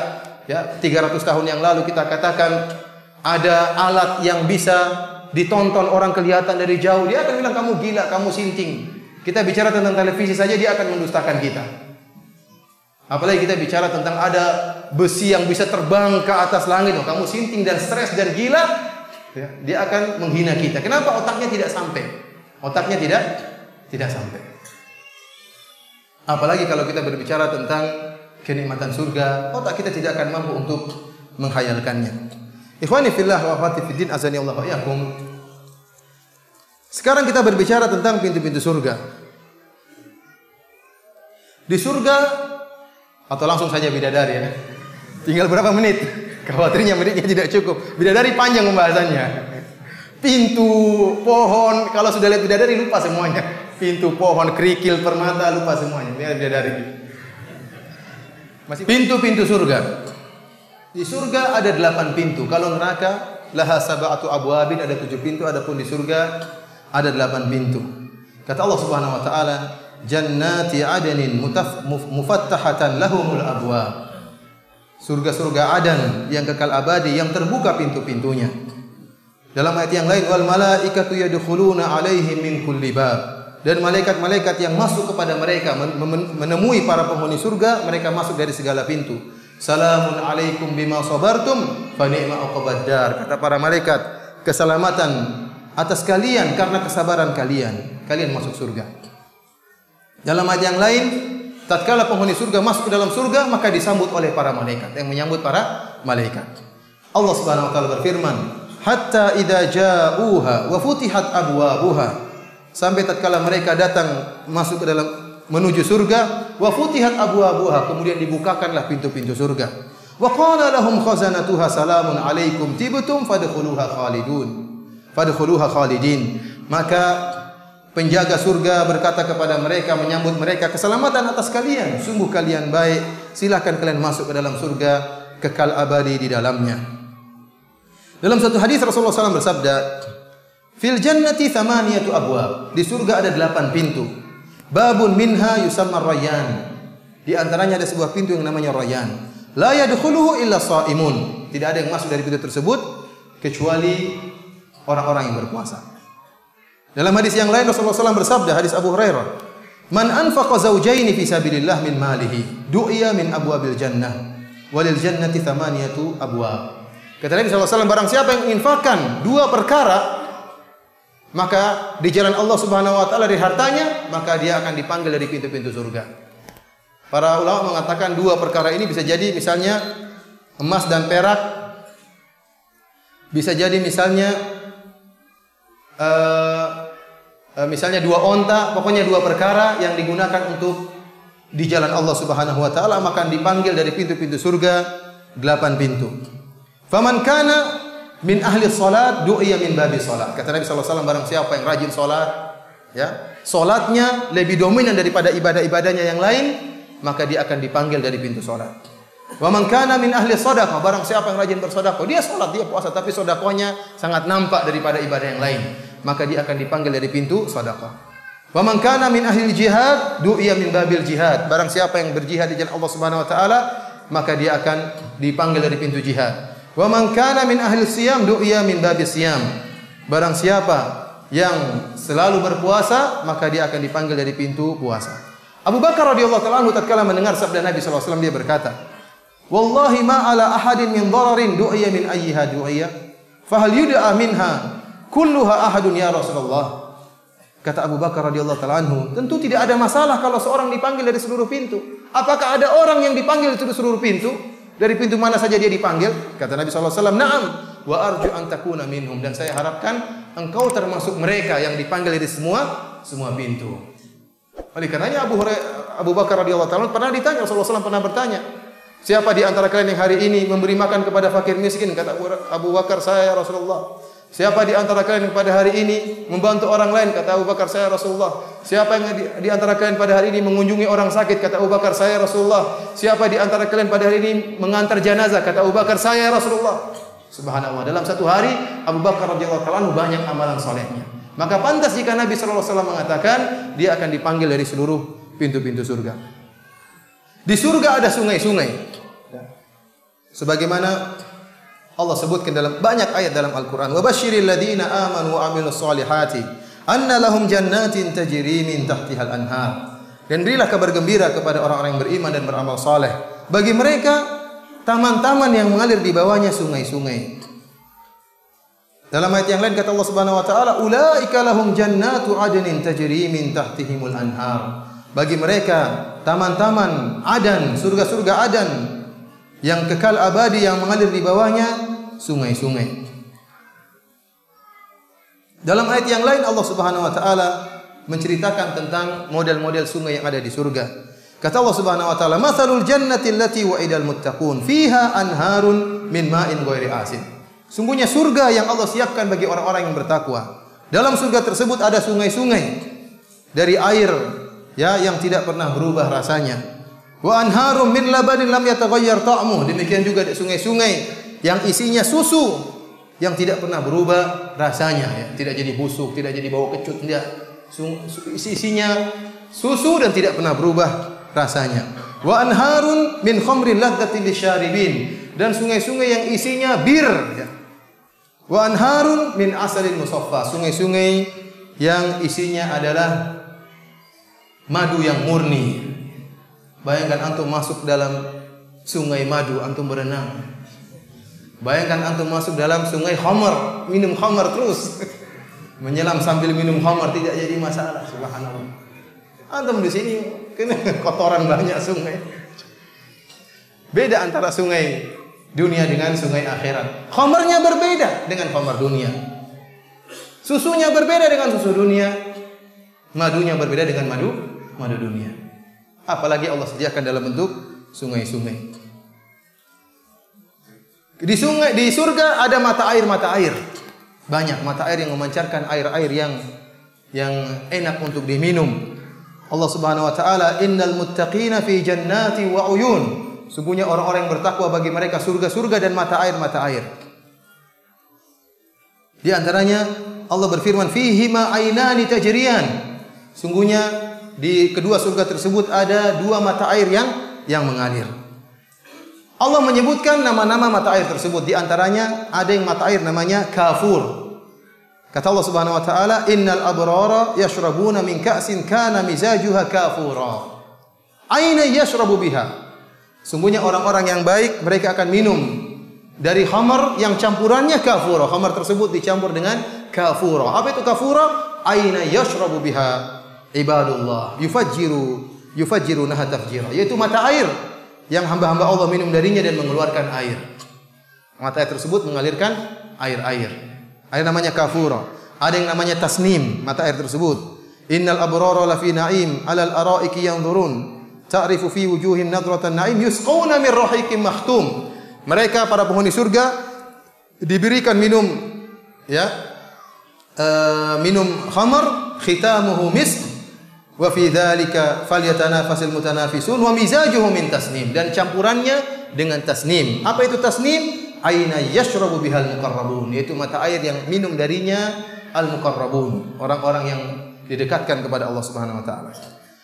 ya 300 tahun yang lalu, kita katakan ada alat yang bisa ditonton orang kelihatan dari jauh, dia akan bilang kamu gila, kamu sinting. Kita bicara tentang televisi saja dia akan mendustakan kita. Apalagi kita bicara tentang ada besi yang bisa terbang ke atas langit, oh, kamu sinting dan stres dan gila, ya, dia akan menghina kita. Kenapa? Otaknya tidak sampai. Otaknya tidak sampai. Apalagi kalau kita berbicara tentang kenikmatan surga, otak kita tidak akan mampu untuk menghayalkannya. Ikhwani fillah wa akhwati fiddin azani Allah wa iyyakum. Sekarang kita berbicara tentang pintu-pintu surga. Di surga, atau langsung saja bidadari ya. Tinggal berapa menit? Khawatirnya menitnya tidak cukup. Bidadari panjang pembahasannya. Pintu, pohon, kalau sudah lihat bidadari lupa semuanya. Pintu, pohon, kerikil, permata lupa semuanya. Lihat bidadari. Masih pintu-pintu surga. Di surga ada 8 pintu. Kalau neraka laha sab'atu abwabin, ada 7 pintu. Adapun di surga ada 8 pintu. Kata Allah Subhanahu wa taala, jannati adnin mufattahatan lahumul abwab. Surga-surga Adan yang kekal abadi yang terbuka pintu-pintunya. Dalam ayat yang lain, wal malaikatu yadkhuluna alaihim min kulli bab. Dan malaikat-malaikat yang masuk kepada mereka menemui para penghuni surga, mereka masuk dari segala pintu. Salamun alaikum bima sabartum fa ni'ma uqbad dar. Kata para malaikat, keselamatan atas kalian karena kesabaran kalian. Kalian masuk surga. Dalam ayat yang lain, tatkala penghuni surga masuk ke dalam surga, maka disambut oleh para malaikat. Yang menyambut para malaikat, Allah Subhanahu wa taala berfirman, hatta idza ja'uha wa futihat abwabuha. Sampai tatkala mereka datang masuk ke dalam menuju surga, wa futihat abwabuha, kemudian dibukakanlah pintu-pintu surga. Wa qala lahum khazanatuha salamun alaikum tibtum fadkhuluha khalidin. Maka penjaga surga berkata kepada mereka, menyambut mereka, keselamatan atas kalian, sungguh kalian baik, silakan kalian masuk ke dalam surga, kekal abadi di dalamnya. Dalam satu hadis Rasulullah SAW bersabda, fil jannati thamaniyatu abwab, di surga ada 8 pintu. Babun minha yusamma rayyan, di antaranya ada sebuah pintu yang namanya Rayyan. La yadkhuluhu illa shaimun, tidak ada yang masuk dari pintu tersebut kecuali orang-orang yang berpuasa. Dalam hadis yang lain Rasulullah SAW bersabda, hadis Abu Hurairah, man anfaqa zawjaini fi sabilillah min malihi du'iya min abwabil jannah walil jannati thamaniyatu abwab. Kata Nabi SAW, barang siapa yang menginfakkan 2 perkara, maka di jalan Allah Subhanahu wa taala dari hartanya, maka dia akan dipanggil dari pintu-pintu surga. Para ulama mengatakan 2 perkara ini bisa jadi misalnya emas dan perak, bisa jadi misalnya 2 onta, pokoknya 2 perkara yang digunakan untuk di jalan Allah Subhanahu wa taala, maka dipanggil dari pintu-pintu surga 8 pintu. Faman kana min ahli salat du'iya min babi salat. Kata Nabi sallallahu alaihi wasallam, barang siapa yang rajin salat, ya, salatnya lebih dominan daripada ibadah-ibadahnya yang lain, maka dia akan dipanggil dari pintu salat. Wa man kana min ahli shadaqah, barang siapa yang rajin bersedekah, dia salat, dia puasa, tapi sedekahnya sangat nampak daripada ibadah yang lain, maka dia akan dipanggil dari pintu sedekah. Wa man kana min ahli jihad du'iya min babil jihad, barang siapa yang berjihad di jalan Allah Subhanahu wa taala, maka dia akan dipanggil dari pintu jihad. Wa man kana min ahli siyam du'iya min babis siyam, barang siapa yang selalu berpuasa, maka dia akan dipanggil dari pintu puasa. Abu Bakar radhiyallahu ta'ala anhu tatkala mendengar sabda Nabi sallallahu alaihi wasallam, dia berkata, wallahi ma ala ahadin min dhararin du'iya min ayyiha du'iya fa hal yud'a minha kulluha ahadun ya Rasulullah. Kata Abu Bakar radhiyallahu ta'ala anhu, tentu tidak ada masalah kalau seorang dipanggil dari seluruh pintu. Apakah ada orang yang dipanggil dari seluruh pintu? Dari pintu mana saja dia dipanggil? Kata Nabi sallallahu alaihi wasallam, na'am wa arju an takuna minhum, dan saya harapkan engkau termasuk mereka yang dipanggil dari semua pintu. Oleh karenanya Abu Bakar radhiyallahu ta'ala pernah ditanya, Rasulullah SAW pernah bertanya, siapa di antara kalian yang hari ini memberi makan kepada fakir miskin? Kata Abu Bakar, saya ya Rasulullah. Siapa di antara kalian yang pada hari ini membantu orang lain? Kata Abu Bakar, saya Rasulullah. Siapa yang di antara kalian pada hari ini mengunjungi orang sakit? Kata Abu Bakar, saya Rasulullah. Siapa di antara kalian pada hari ini mengantar jenazah? Kata Abu Bakar, saya Rasulullah. Subhanallah, dalam satu hari Abu Bakar radhiyallahu ta'ala banyak amalan salehnya. Maka pantas jika Nabi sallallahu alaihi wasallam mengatakan dia akan dipanggil dari seluruh pintu-pintu surga. Di surga ada sungai-sungai. Sebagaimana Allah sebutkan dalam banyak ayat dalam Al-Qur'an, "Wa basyiril ladzina amanu wa 'amilus solihati anna lahum jannatin tajri min tahtihal anhar." Dan berilah kabar gembira kepada orang-orang yang beriman dan beramal saleh. Bagi mereka taman-taman yang mengalir di bawahnya sungai-sungai. Dalam ayat yang lain kata Allah Subhanahu wa taala, "Ulaika lahum jannatu 'adnin tajri min tahtihimul anhar." Bagi mereka taman-taman Adan, surga-surga Adan yang kekal abadi yang mengalir di bawahnya sungai-sungai. Dalam ayat yang lain Allah Subhanahu wa taala menceritakan tentang model-model sungai yang ada di surga. Kata Allah Subhanahu wa taala, "Matsalul jannati allati wa'idal muttaqun fiha anharun min ma'in ghairi asin." Sungguhnya surga yang Allah siapkan bagi orang-orang yang bertakwa. Dalam surga tersebut ada sungai-sungai dari air, ya, yang tidak pernah berubah rasanya. Wa anharum min labanin lam yataghayyar ta'muh. Demikian juga sungai-sungai yang isinya susu yang tidak pernah berubah rasanya, ya. Tidak jadi busuk, tidak jadi bau kecut, tidak. Isinya susu dan tidak pernah berubah rasanya. Wa anharun min khamrin ladzatin lisyaribin. Dan sungai-sungai yang isinya bir, ya. Wa anharun min asalin musaffa. Sungai-sungai yang isinya adalah madu yang murni. Bayangkan antum masuk dalam sungai madu, antum berenang. Bayangkan antum masuk dalam sungai khamar, minum khamar terus. Menyelam sambil minum khamar tidak jadi masalah, subhanallah. Antum di sini kena kotoran banyak sungai. Beda antara sungai dunia dengan sungai akhirat. Khamarnya berbeda dengan khamar dunia. Susunya berbeda dengan susu dunia. Madunya berbeda dengan madu dunia. Apalagi Allah sediakan dalam bentuk sungai-sungai. Di surga ada mata air banyak mata air yang memancarkan air-air yang enak untuk diminum. Allah Subhanahu wa taala, "Innal muttaqina fi jannati wa uyun." Sungguhnya orang-orang yang bertakwa bagi mereka surga-surga dan mata air-mata air. Di antaranya Allah berfirman, "Fihima ainani tajriyan." Sungguhnya di kedua surga tersebut ada dua mata air yang mengalir. Allah menyebutkan nama-nama mata air tersebut. Di antaranya ada yang mata air namanya Kafur. Kata Allah Subhanahu wa taala, "Innal abrara yashrabuna min ka'sin kana mizajuha kafura." Aina yashrabu biha. Sungguhnya orang-orang yang baik mereka akan minum dari khamar yang campurannya kafura. Khamar tersebut dicampur dengan kafura. Apa itu kafura? Aina yashrabu biha ibadullah yufajjiruna tafjira. Yaitu mata air yang hamba-hamba Allah minum darinya dan mengeluarkan air. Mata air tersebut mengalirkan air-air. Air namanya kafura. Ada yang namanya tasnim, mata air tersebut. Innal abrara lafi na'im 'alal ara'iki yanzurun. Ta'rifu fi wujuhim nadratan na'im yusqawna min rahiqin makhtum. Mereka para penghuni surga diberikan minum minum khamar khitamuhu misk wa fi dzalika falyatanafasul mutanafisun wa mizajuhu min tasnim, dan campurannya dengan tasnim. Apa itu tasnim? Aina yashrabu bihal muqarrabun, yaitu mata air yang minum darinya al muqarrabun, orang-orang yang didekatkan kepada Allah Subhanahu wa taala.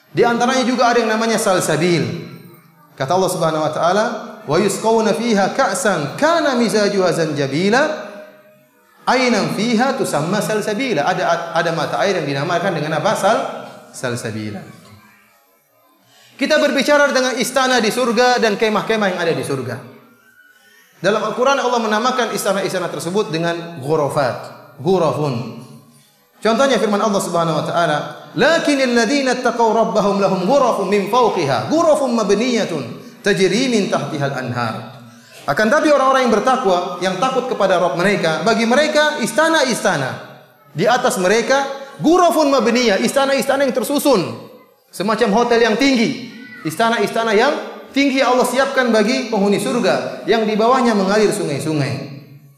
Di antaranya juga ada yang namanya salsabil. Kata Allah Subhanahu wa taala, "Wa yusqawna fiha ka'san kana mizajuha zanjabila." Ainan fiha tusamma salsabila. Ada mata air yang dinamakan dengan apa? Salsabila. Kita berbicara dengan istana di surga dan kemah-kemah yang ada di surga. Dalam Al-Quran Allah menamakan istana-istana tersebut dengan ghurafun. Contohnya firman Allah Subhanahu wa taala, "Lakinnal ladzina taqaw rabbahum lahum ghurafun min fawqiha, ghurafun mabniyatun tajri min tahtihal anhar." Akan tapi orang-orang yang bertakwa, yang takut kepada Rabb mereka, bagi mereka istana-istana. Di atas mereka ghurafun mabniyah, istana-istana yang tersusun, semacam hotel yang tinggi. Istana-istana yang tinggi Allah siapkan bagi penghuni surga, yang di bawahnya mengalir sungai-sungai.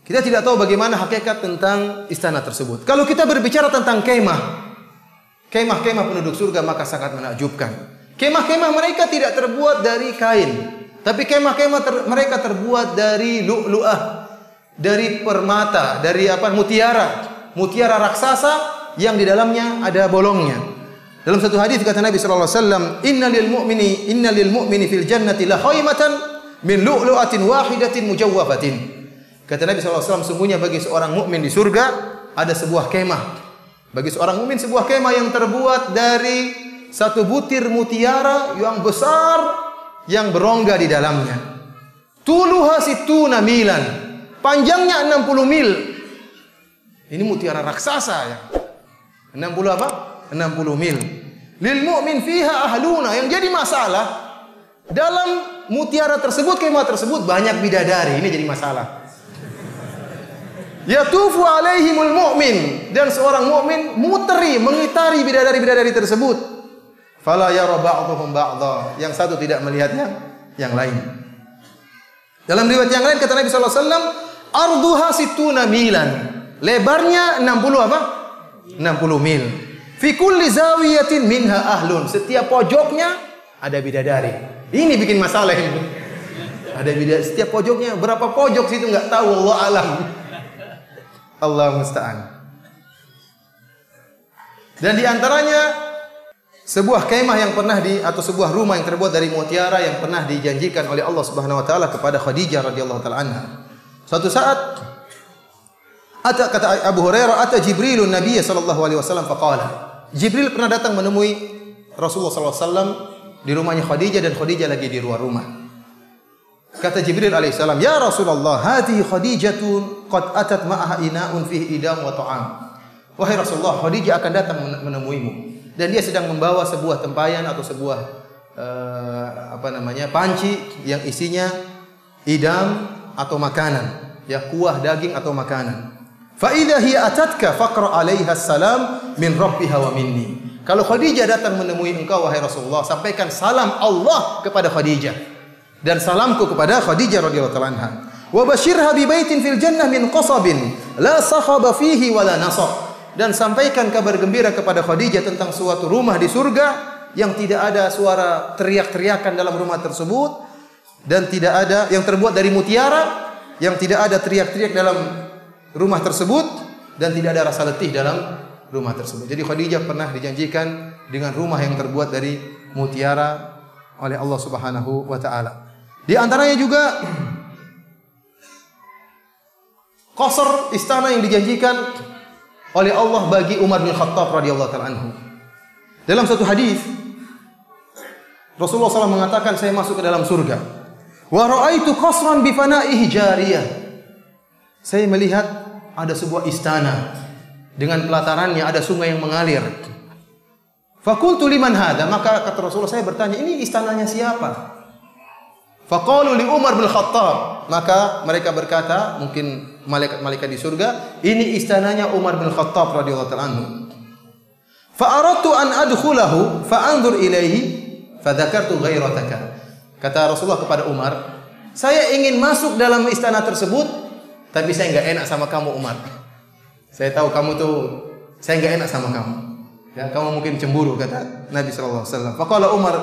Kita tidak tahu bagaimana hakikat tentang istana tersebut. Kalau kita berbicara tentang kemah-kemah penduduk surga, maka sangat menakjubkan. Kemah-kemah mereka tidak terbuat dari kain, tapi kemah-kemah mereka terbuat dari lu'lu'ah, dari permata, dari mutiara raksasa yang di dalamnya ada bolongnya. Dalam satu hadis kata Nabi sallallahu alaihi wasallam, "Inna lil mu'mini fil jannati la khaymatan min lu'lu'atin wahidatin mujawwafatin." Kata Nabi sallallahu alaihi wasallam, sungguhnya bagi seorang mukmin di surga ada sebuah kemah. Bagi seorang mukmin sebuah kemah yang terbuat dari satu butir mutiara yang besar yang berongga di dalamnya. Tuluha situna milan. Panjangnya 60 mil. Ini mutiara raksasa ya. 60 apa? 60 mil. Lil mu'min fiha ahluna. Yang jadi masalah, dalam mutiara tersebut, kemah tersebut banyak bidadari. Ini jadi masalah. Yatufu alaihimul mu'min, dan seorang mukmin mengitari bidadari-bidadari tersebut. Fala yara ba'dhum ba'dha, yang satu tidak melihat yang lain. Dalam riwayat yang lain kata Nabi sallallahu alaihi wasallam, arduha situna milan. Lebarnya 60 apa? 60 mil. Fi kulli zawiyatin minha ahlun. Setiap pojoknya ada bidadari. Ini bikin masalah ini. Ada bidadari setiap pojoknya. Berapa pojok situ enggak tahu, Allah alam. Allah musta'an. Dan di antaranya sebuah kemah yang pernah atau sebuah rumah yang terbuat dari mutiara yang pernah dijanjikan oleh Allah Subhanahu wa taala kepada Khadijah radhiyallahu taala anha. Suatu saat kata Abu Hurairah, ata Jibrilun Nabiy sallallahu alaihi wasallam faqala. Jibril pernah datang menemui Rasulullah sallallahu alaihi wasallam di rumahnya Khadijah, dan Khadijah lagi di luar rumah. Kata Jibril alaihissalam, "Ya Rasulullah, hadhihi Khadijatun qad atat ma'aha ina'un fihi idam wa ta'am." Wahai Rasulullah, Khadijah akan datang menemuimu, dan dia sedang membawa sebuah tempayan atau sebuah panci yang isinya idam atau makanan, ya, kuah daging atau makanan. Fa idza hiya atatka faqra 'alaiha salam min rabbiha wa minni. Kalau Khadijah datang menemui engkau wahai Rasulullah, sampaikan salam Allah kepada Khadijah dan salamku kepada Khadijah radhiyallahu anha. Wa basyirha bi baitin fil jannah min qasabin la sakhaba fihi wala nasab. dan sampaikan kabar gembira kepada Khadijah tentang suatu rumah di surga yang tidak ada suara teriak-teriakan dalam rumah tersebut dan tidak ada yang terbuat dari mutiara, yang tidak ada teriak-teriak dalam rumah tersebut dan tidak ada rasa letih dalam rumah tersebut. Jadi Khadijah pernah dijanjikan dengan rumah yang terbuat dari mutiara oleh Allah Subhanahu wa taala. Di antaranya juga qasr, istana yang dijanjikan oleh Allah bagi Umar bin Khattab radhiyallahu taala anhu. Dalam satu hadis Rasulullah SAW mengatakan, saya masuk ke dalam surga. Wa ra'aitu qasran bi fana'ihi jariyah. Saya melihat ada sebuah istana dengan pelatarannya ada sungai yang mengalir. Faqultu liman hadha? Maka kata Rasulullah, saya bertanya, ini istananya siapa? Faqalu li Umar bin Khattab. Maka mereka berkata, mungkin malaikat-malaikat di surga, ini istananya Umar bin Khattab radhiyallahu ta'ala anhu. Fa aradtu an adkhulahu fa anzur ilaihi fa dzakartu ghairataka. Kata Rasulullah kepada Umar, saya ingin masuk dalam istana tersebut, tapi saya enggak enak sama kamu Umar. Saya tahu kamu tuh, saya enggak enak sama kamu. Ya, kamu mungkin cemburu, kata Nabi sallallahu alaihi wasallam. Faqala Umar,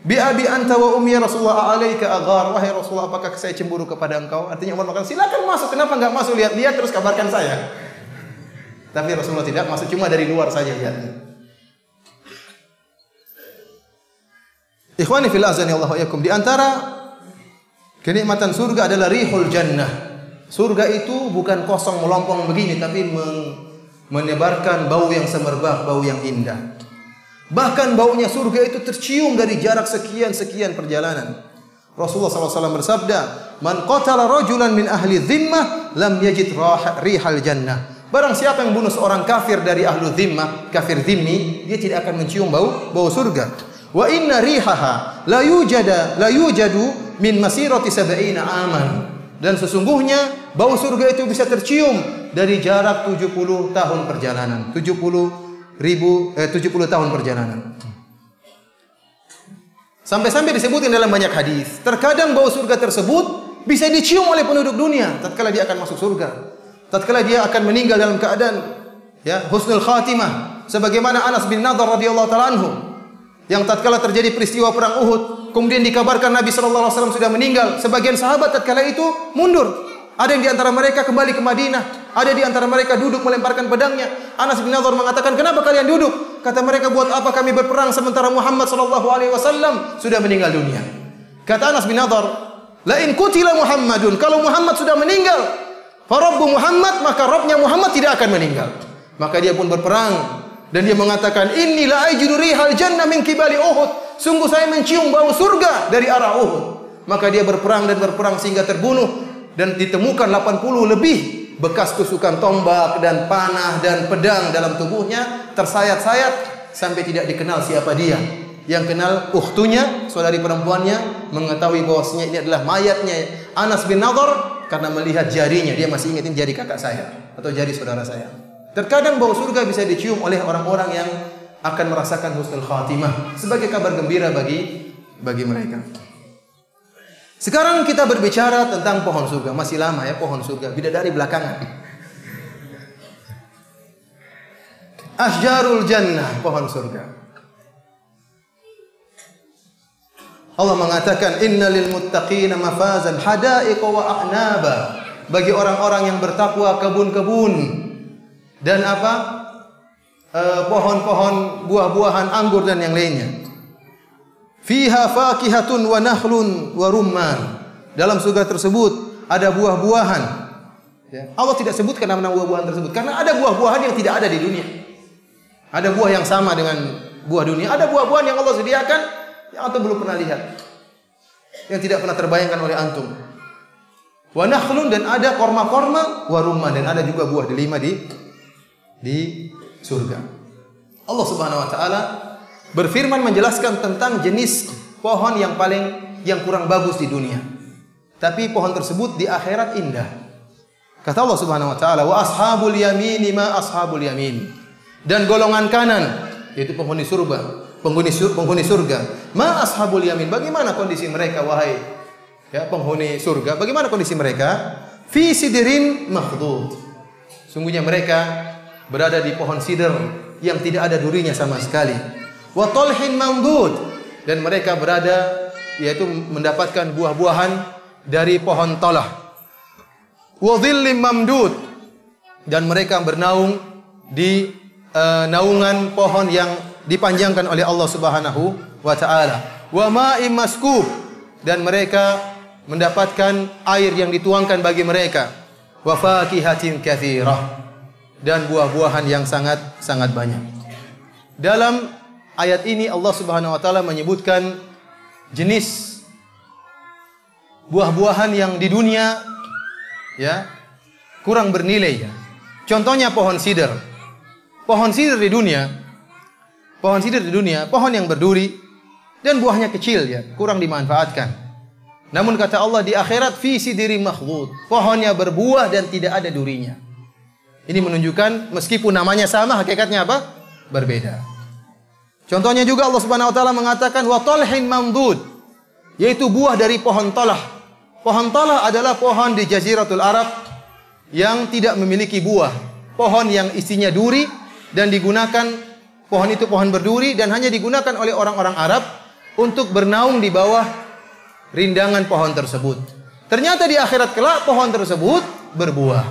bi abi anta wa ummi Rasulullah alaika aghar. Wahai Rasulullah, apakah saya cemburu kepada engkau? Artinya Umar mengatakan, silakan masuk, kenapa enggak masuk, lihat-lihat terus kabarkan saya. Tapi Rasulullah tidak masuk, cuma dari luar saja lihatnya. Ikhwani fil azani Allah wa yakum, di antara kenikmatan surga adalah rihul jannah. Surga itu bukan kosong melompong begini, tapi menebarkan bau yang semerbak, bau yang indah. Bahkan baunya surga itu tercium dari jarak sekian perjalanan. Rasulullah SAW bersabda, man qatala rajulan min ahli dhimmah lam yajid rihal jannah. Barang siapa yang bunuh seorang kafir dari ahlu dhimmah, kafir dhimmi, dia tidak akan mencium bau surga. Wa inna rihaha la yujadu min masirati 70 aman. Dan sesungguhnya bau surga itu bisa tercium dari jarak 70 tahun perjalanan. 70 tahun perjalanan. Sampai-sampai disebutin dalam banyak hadis. Terkadang bau surga tersebut bisa dicium oleh penduduk dunia tatkala dia akan masuk surga. Tatkala dia akan meninggal dalam keadaan husnul khatimah, sebagaimana Anas bin Nadhr radhiyallahu taala anhu yang tatkala terjadi peristiwa perang Uhud, kemudian dikabarkan Nabi sallallahu alaihi wasallam sudah meninggal. Sebagian sahabat tatkala itu mundur. Ada yang di antara mereka kembali ke Madinah, ada di antara mereka duduk melemparkan pedangnya. Anas bin Nadhr mengatakan, "Kenapa kalian duduk?" Kata mereka, "Buat apa kami berperang sementara Muhammad sallallahu alaihi wasallam sudah meninggal dunia?" Kata Anas bin Nadhr, "La in qutila Muhammadun, kalau Muhammad sudah meninggal, fa rabbu Muhammad, maka Rabbnya Muhammad tidak akan meninggal." Maka dia pun berperang dan dia mengatakan, "Inni la ajidu rihal jannah min qibali Uhud." Sungguh saya mencium bau surga dari arah Uhud. Maka dia berperang sehingga terbunuh. Dan ditemukan 80 lebih bekas tusukan tombak dan panah dan pedang dalam tubuhnya, tersayat-sayat sampai tidak dikenal siapa dia. Yang kenal ukhtunya, saudari perempuannya, mengetahui bahwasanya ini adalah mayatnya Anas bin Nadhr karena melihat jarinya. Dia masih ingatin jari kakak saya atau jari saudara saya. Terkadang bau surga bisa dicium oleh orang-orang yang akan merasakan husnul khatimah sebagai kabar gembira bagi mereka. Sekarang kita berbicara tentang pohon surga. Masih lama ya pohon surga. Bidadari belakangan. Asjarul jannah, pohon surga. Allah mengatakan, innalil muttaqina mafazan hadaiqa wa a'naba. Bagi orang-orang yang bertakwa, kebun-kebun dan pohon-pohon buah-buahan, anggur dan yang lainnya. Fiha fakihatun wa nakhlun wa rumman. Dalam surga tersebut ada buah-buahan. Ya. Allah tidak sebutkan nama-nama buah-buahan tersebut karena ada buah-buahan yang tidak ada di dunia. Ada buah yang sama dengan buah dunia, ada buah-buahan yang Allah sediakan yang antum belum pernah lihat. Yang tidak pernah terbayangkan oleh antum. Wa nakhlun, dan ada korma-korma, wa rumman, dan ada juga buah delima di surga. Allah Subhanahu wa taala berfirman menjelaskan tentang jenis pohon yang kurang bagus di dunia. Tapi pohon tersebut di akhirat indah. Kata Allah Subhanahu wa taala, "Wa ashabul yamin ma ashabul yamin." Dan golongan kanan, yaitu penghuni surga. Ma ashabul yamin. Bagaimana kondisi mereka wahai penghuni surga? Bagaimana kondisi mereka? Fi sidrin makhdud. Sungguhnya mereka berada di pohon sidr yang tidak ada durinya sama sekali. Wa talhin mamdud, dan mereka berada yaitu mendapatkan buah-buahan dari pohon talah. Wa dhillim mamdud, dan mereka bernaung di naungan pohon yang dipanjangkan oleh Allah Subhanahu wa taala. Wa ma'im maskub, dan mereka mendapatkan air yang dituangkan bagi mereka. Wa fakihatin katsirah, dan buah-buahan yang sangat banyak. Dalam ayat ini Allah Subhanahu wa taala menyebutkan jenis buah-buahan yang di dunia ya kurang bernilai ya. Contohnya pohon sidr. Pohon sidr di dunia, pohon yang berduri dan buahnya kecil ya, kurang dimanfaatkan. Namun kata Allah di akhirat fi sidri makhdud, pohonnya berbuah dan tidak ada durinya. Ini menunjukkan meskipun namanya sama, hakikatnya apa? Berbeda. Contohnya juga Allah Subhanahu wa taala mengatakan wa talhin mamdud, yaitu buah dari pohon talah. Pohon talah adalah pohon di Jaziratul Arab yang tidak memiliki buah. Pohon yang isinya duri dan digunakan, pohon itu pohon berduri dan hanya digunakan oleh orang-orang Arab untuk bernaung di bawah rindangan pohon tersebut. Ternyata di akhirat kelak pohon tersebut berbuah.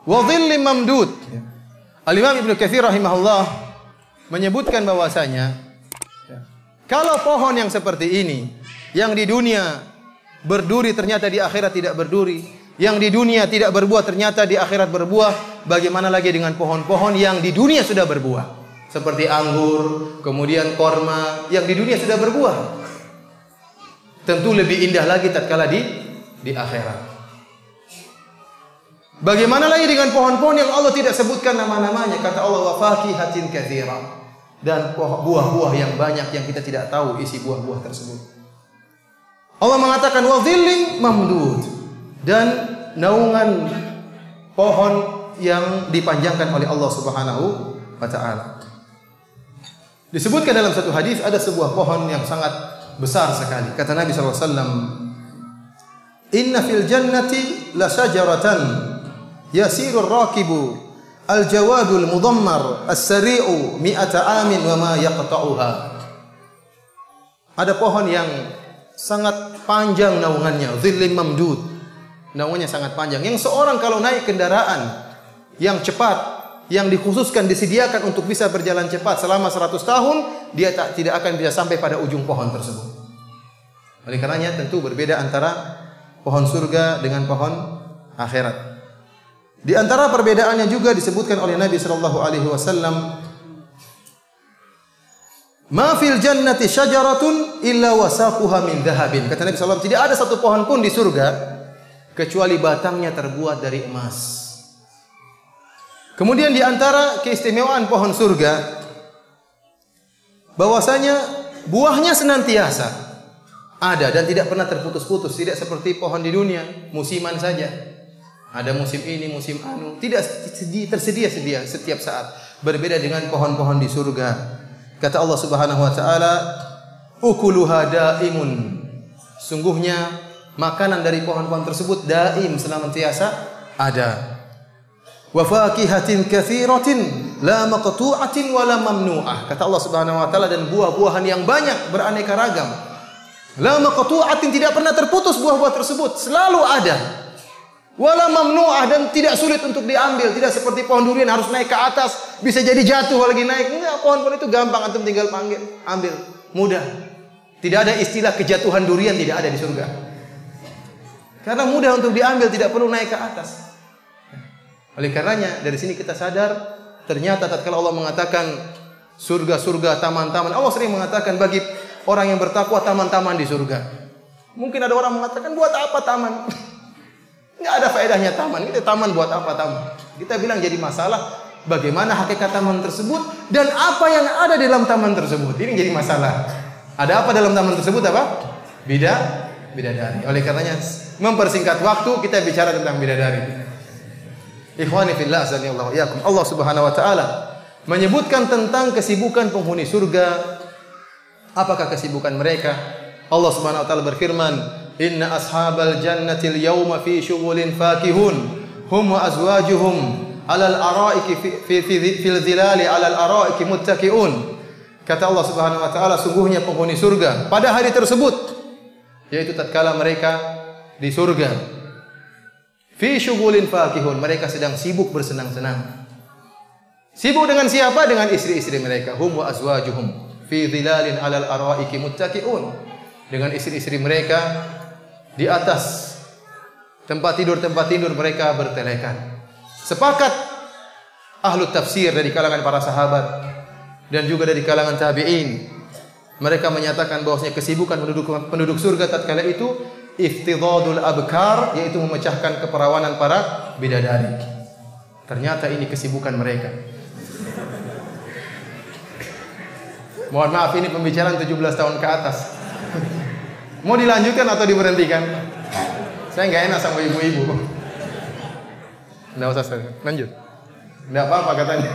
Wa dhillim mamdud. Al-Imam Ibnu Katsir rahimahullah menyebutkan bahwasanya kalau pohon yang seperti ini yang di dunia berduri ternyata di akhirat tidak berduri, yang di dunia tidak berbuah ternyata di akhirat berbuah, bagaimana lagi dengan pohon-pohon yang di dunia sudah berbuah seperti anggur, kemudian korma yang di dunia sudah berbuah. Tentu lebih indah lagi tatkala di akhirat. Bagaimana lagi dengan pohon-pohon yang Allah tidak sebutkan nama-namanya? Kata Allah wa fakihatin katsira, dan buah-buah yang banyak yang kita tidak tahu isi buah-buah tersebut. Allah mengatakan wa dhillim mamdud, dan naungan pohon yang dipanjangkan oleh Allah Subhanahu wa taala. Disebutkan dalam satu hadis ada sebuah pohon yang sangat besar sekali. Kata Nabi sallallahu alaihi wasallam, "Inna fil jannati la syajaratan yasiru ar-rakibu al-jawadul mudammar as-sari'u mi'ata amin wa ma yaqta'uha." Ada pohon yang sangat panjang naungannya, dhillim mamdud. Naungannya sangat panjang. Yang seorang kalau naik kendaraan yang cepat, yang dikhususkan disediakan untuk bisa berjalan cepat selama 100 tahun, dia tidak akan bisa sampai pada ujung pohon tersebut. Oleh karenanya tentu berbeda antara pohon surga dengan pohon akhirat. Di antara perbedaannya juga disebutkan oleh Nabi sallallahu alaihi wasallam, "Ma fil jannati syajaratun illa wasaquha min dhahabin." Kata Nabi sallallahu alaihi wasallam, tidak ada satu pohon pun di surga kecuali batangnya terbuat dari emas. Kemudian di antara keistimewaan pohon surga bahwasanya buahnya senantiasa ada dan tidak pernah terputus-putus, tidak seperti pohon di dunia, musiman saja. Ada musim ini, musim anu, tidak tersedia setiap saat. Berbeda dengan pohon-pohon di surga. Kata Allah Subhanahu wa taala, "Ukuluha daimun." Sungguhnya makanan dari pohon-pohon tersebut daim, senantiasa ada. Wa fakihatin katsiratin la maqtu'atin wa la mamnu'ah. Kata Allah Subhanahu wa taala, dan buah-buahan yang banyak beraneka ragam. La maqtu'atin, tidak pernah terputus buah-buah tersebut, selalu ada. Wala mamnu'ah, dan tidak sulit untuk diambil, tidak seperti pohon durian harus naik ke atas, bisa jadi jatuh lagi naik. Enggak, pohon-pohon itu gampang, antum tinggal ambil, mudah. Tidak ada istilah kejatuhan durian, tidak ada di surga. Karena mudah untuk diambil, tidak perlu naik ke atas. Oleh karenanya dari sini kita sadar ternyata tatkala Allah mengatakan surga-surga, taman-taman, Allah sering mengatakan bagi orang yang bertakwa taman-taman di surga. Mungkin ada orang mengatakan buat apa taman? Enggak ada faedahnya taman. Kita taman buat apa taman? Kita bilang jadi masalah bagaimana hakikat taman tersebut dan apa yang ada di dalam taman tersebut. Ini jadi masalah. Ada apa dalam taman tersebut apa? Bidadari. Oleh karenanya mempersingkat waktu kita bicara tentang bidadari. Ikhwani fillah azanillahu iyyakum. Allah Subhanahu wa taala menyebutkan tentang kesibukan penghuni surga. Apakah kesibukan mereka? Allah Subhanahu wa taala berfirman, "Inna ashabal jannatil yawma fi syughulin fakihun hum wa azwajuhum 'alal araiki fil zilali 'alal araiki muttaqiun. Kata Allah Subhanahu wa taala, sungguhnya penghuni surga pada hari tersebut, yaitu tatkala mereka di surga, fi syughulin fakihun, mereka sedang sibuk bersenang-senang. Sibuk dengan siapa? Dengan istri-istri mereka. Hum wa azwajuhum fi zilalin 'alal araiki muttaqiun. Dengan istri-istri mereka di atas tempat tidur mereka bertelekan. Sepakat ahlu tafsir dari kalangan para sahabat dan juga dari kalangan tabi'in, mereka menyatakan bahwasanya kesibukan penduduk surga tatkala itu iftidadul abkar, yaitu memecahkan keperawanan para bidadari. Ternyata ini kesibukan mereka. Mohon maaf, ini pembicaraan 17 tahun ke atas. Mau dilanjutkan atau diberhentikan? Saya nggak enak sama ibu-ibu. Nggak usah, saya lanjut. Nggak apa-apa katanya.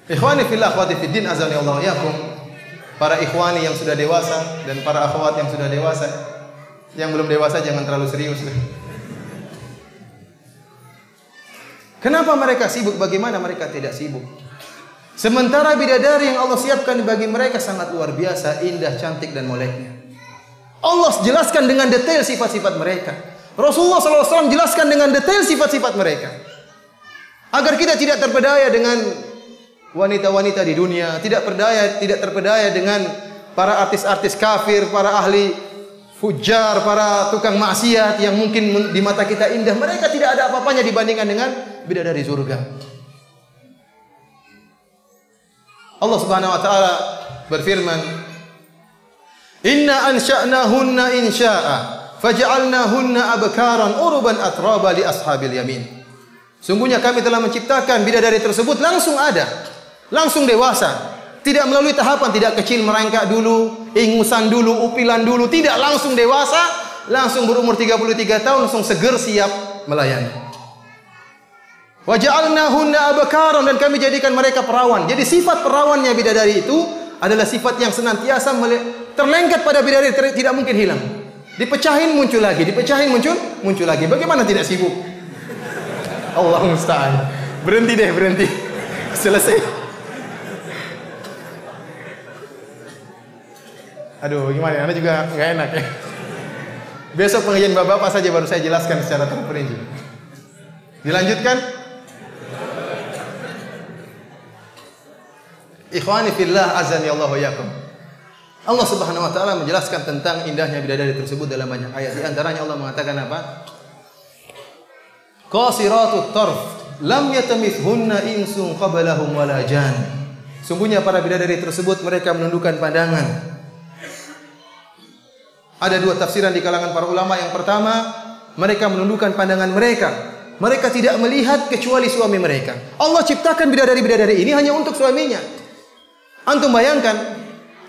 Ikhwani fillah, akhwati fiddin, azani Allah yakum. Para ikhwani yang sudah dewasa dan para akhwat yang sudah dewasa. Yang belum dewasa jangan terlalu serius. Kenapa mereka sibuk? Bagaimana mereka tidak sibuk? Sementara bidadari yang Allah siapkan bagi mereka sangat luar biasa, indah, cantik dan moleknya. Allah jelaskan dengan detail sifat-sifat mereka. Rasulullah SAW jelaskan dengan detail sifat-sifat mereka. Agar kita tidak terpedaya dengan wanita-wanita di dunia, tidak terpedaya dengan para artis-artis kafir, para ahli fujar, para tukang maksiat yang mungkin di mata kita indah. Mereka tidak ada apa-apanya dibandingkan dengan bidadari surga. Allah Subhanahu wa taala berfirman, "Inna ansha'nahunna insya'a, faj'alnahunna abkaran uruban atraba li ashabil yamin." Sungguhnya kami telah menciptakan bidadari tersebut langsung ada, langsung dewasa. Tidak melalui tahapan, tidak kecil merangkak dulu, ingusan dulu, upilan dulu, tidak, langsung dewasa, langsung berumur 33 tahun, langsung seger siap melayani. Wa ja'alnahunna abkaran, dan kami jadikan mereka perawan. Jadi sifat perawannya bidadari itu adalah sifat yang senantiasa terlengket pada bidadari, tidak mungkin hilang. Dipecahin muncul lagi, dipecahin muncul lagi. Bagaimana tidak sibuk? Allah musta'an. Berhenti deh, berhenti. Selesai. Aduh, gimana? Anda juga nggak enak ya. Besok pengajian bapak-bapak saja baru saya jelaskan secara terperinci. Dilanjutkan. Ikhwani fillah, azani Allahu yakum. Allah Subhanahu wa taala menjelaskan tentang indahnya bidadari tersebut dalam banyak ayat. Di antaranya Allah mengatakan apa? Qasiratut tarf, lam yatamithunna insun qablahum wala jan. Sungguhnya para bidadari tersebut mereka menundukkan pandangan. Ada dua tafsiran di kalangan para ulama. Yang pertama, mereka menundukkan pandangan mereka. Mereka tidak melihat kecuali suami mereka. Allah ciptakan bidadari-bidadari ini hanya untuk suaminya. Antum bayangkan,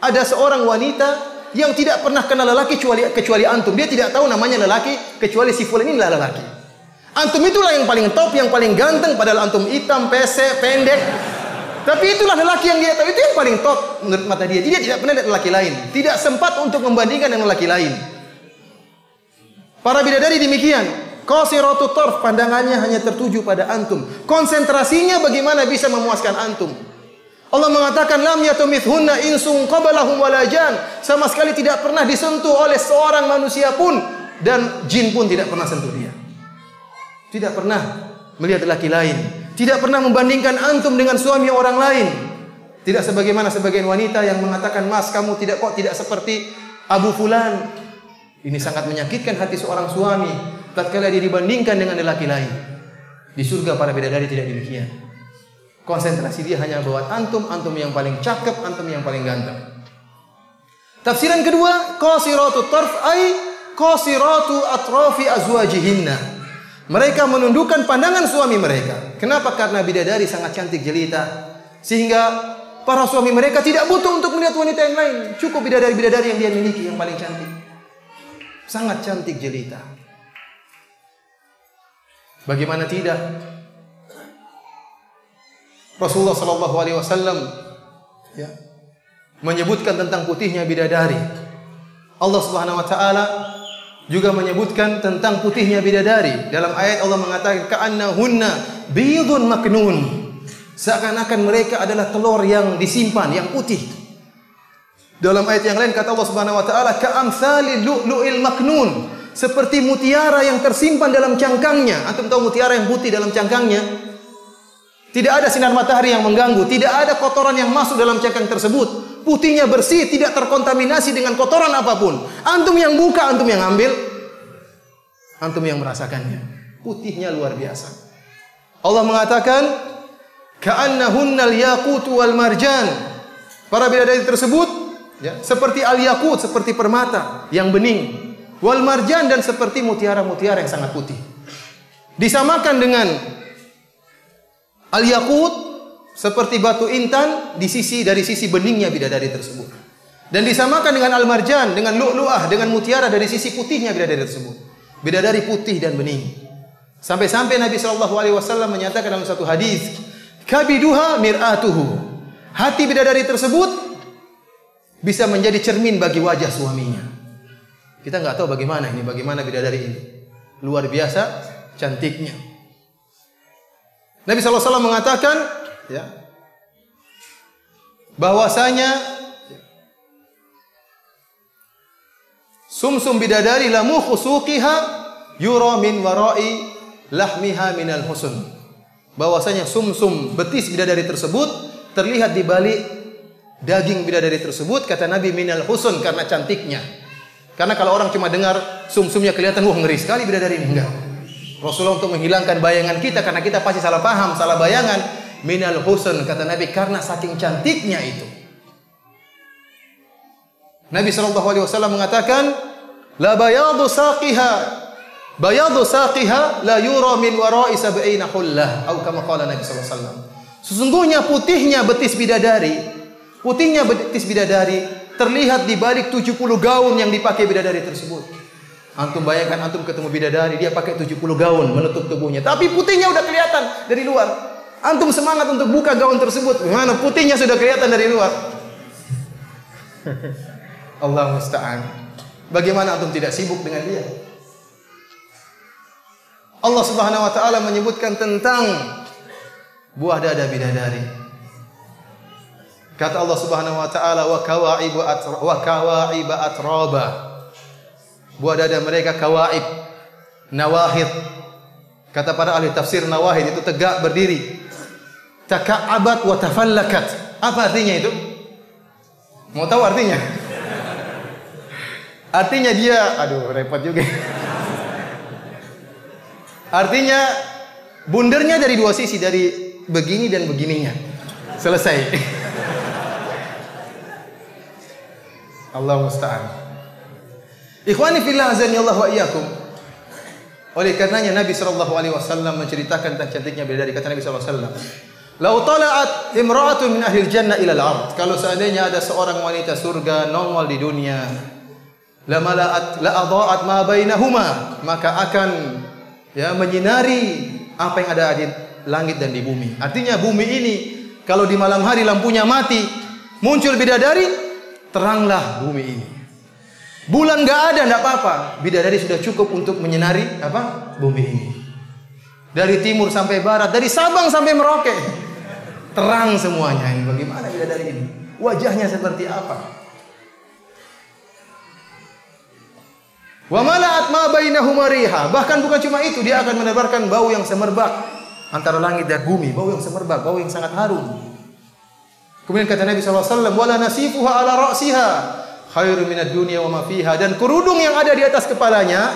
ada seorang wanita yang tidak pernah kenal lelaki kecuali antum. Dia tidak tahu namanya lelaki kecuali si fulan ini adalah lelaki. Antum itulah yang paling top, yang paling ganteng, padahal antum hitam, pesek, pendek. Tapi itulah lelaki yang dia tahu, itu yang paling top menurut mata dia. Dia tidak pernah lihat lelaki lain, tidak sempat untuk membandingkan dengan lelaki lain. Para bidadari demikian, qasiratut tarf, pandangannya hanya tertuju pada antum. Konsentrasinya bagaimana bisa memuaskan antum. Allah mengatakan lam yatumithunna insun qablahum wala jan. Sama sekali tidak pernah disentuh oleh seorang manusia pun, dan jin pun tidak pernah sentuh dia. Tidak pernah melihat lelaki lain. Tidak pernah membandingkan antum dengan suami orang lain. Tidak sebagaimana sebagian wanita yang mengatakan, "Mas, kamu tidak seperti Abu Fulan." Ini sangat menyakitkan hati seorang suami tatkala dia dibandingkan dengan lelaki lain. Di surga para bidadari tidak demikian. Konsentrasi dia hanya buat antum yang paling cakep, antum yang paling ganteng. Tafsiran kedua, qasiratut tarf ay qasiratu atrafi azwajihinna. Mereka menundukkan pandangan suami mereka. Kenapa? Karena bidadari sangat cantik jelita, sehingga para suami mereka tidak butuh untuk melihat wanita yang lain. Cukup bidadari-bidadari yang dia miliki yang paling cantik. Sangat cantik jelita. Bagaimana tidak? Rasulullah sallallahu alaihi wasallam menyebutkan tentang putihnya bidadari. Allah Subhanahu wa taala juga menyebutkan tentang putihnya bidadari. Dalam ayat Allah mengatakan ka'annahunna bidun maknun. Seakan-akan mereka adalah telur yang disimpan, yang putih. Dalam ayat yang lain kata Allah Subhanahu wa taala ka'amsalil lu'lu'il maknun, seperti mutiara yang tersimpan dalam cangkangnya. Antum tahu mutiara yang putih dalam cangkangnya? Tidak ada sinar matahari yang mengganggu, tidak ada kotoran yang masuk dalam cangkang tersebut. Putihnya bersih, tidak terkontaminasi dengan kotoran apapun. Antum yang buka, antum yang ambil, antum yang merasakannya. Putihnya luar biasa. Allah mengatakan, ka'annahunnal yaqut wal marjan. Para bidadari tersebut, ya, seperti al-yaqut, seperti permata yang bening. Wal marjan, dan seperti mutiara-mutiara yang sangat putih. Disamakan dengan al-yaqut, seperti batu intan dari sisi beningnya bidadari tersebut. Dan disamakan dengan al-marjan, dengan lu'lu'ah, dengan mutiara dari sisi putihnya bidadari tersebut. Bidadari putih dan bening. Sampai-sampai Nabi SAW menyatakan dalam satu hadis, kabiduha mir'atuhu. Hati bidadari tersebut bisa menjadi cermin bagi wajah suaminya. Kita nggak tahu bagaimana bidadari ini. Luar biasa cantiknya. Nabi SAW mengatakan, ya, bahwasanya sumsum bidadari lamu khusuqiha yura min warai lahmiha minal husn. Bahwasanya sumsum betis bidadari tersebut terlihat di balik daging bidadari tersebut, kata Nabi, minal husn, karena cantiknya. Karena kalau orang cuma dengar sumsumnya kelihatan, wah ngeri sekali bidadari ini, enggak. Rasulullah untuk menghilangkan bayangan kita, karena kita pasti salah paham, salah bayangan. Minal husn, kata Nabi, karena saking cantiknya itu. Nabi SAW mengatakan, la bayadu saqiha la yura min wara'i sab'ina hullah, atau kama qala Nabi SAW. Sesungguhnya putihnya betis bidadari terlihat di balik 70 gaun yang dipakai bidadari tersebut. Antum bayangkan, antum ketemu bidadari, dia pakai 70 gaun menutup tubuhnya, tapi putihnya udah kelihatan dari luar. Antum semangat untuk buka gaun tersebut, gimana putihnya sudah kelihatan dari luar. Allah musta'an. Bagaimana antum tidak sibuk dengan dia? Allah Subhanahu wa taala menyebutkan tentang buah dada bidadari. Kata Allah Subhanahu wa taala, wa kawa'iba atraba. Buah dada mereka kawaib, nawahid. Kata para ahli tafsir, nawahid itu tegak berdiri. Taka'abat wa tafallakat. Apa artinya itu? Mau tahu artinya? Artinya dia, aduh repot juga. Artinya bundernya dari dua sisi, dari begini dan begininya. Selesai. Allah musta'an. Ikhwani fillah azani Allah wa iyyakum. Oleh karenanya Nabi SAW menceritakan tentang cantiknya bidadari. Kata Nabi SAW, "Lau tala'at imra'atun min ahli jannah ila al-'ard." Kalau seandainya ada seorang wanita surga nongol di dunia, la adha'at ma bainahuma, maka akan menyinari apa yang ada di langit dan di bumi. Artinya bumi ini kalau di malam hari lampunya mati, muncul bidadari, teranglah bumi ini. Bulan enggak ada, enggak apa-apa. Bidadari sudah cukup untuk menyinari bumi ini. Dari timur sampai barat, dari Sabang sampai Merauke. Terang semuanya ini. Bagaimana bidadari ini? Wajahnya seperti apa? Wa mala'at ma bainahuma riha. Bahkan bukan cuma itu, dia akan menebarkan bau yang semerbak antara langit dan bumi, bau yang semerbak, bau yang sangat harum. Kemudian kata Nabi SAW, wala nasifuha ala ra'siha khairu minad dunya wa ma fiha. Dan kerudung yang ada di atas kepalanya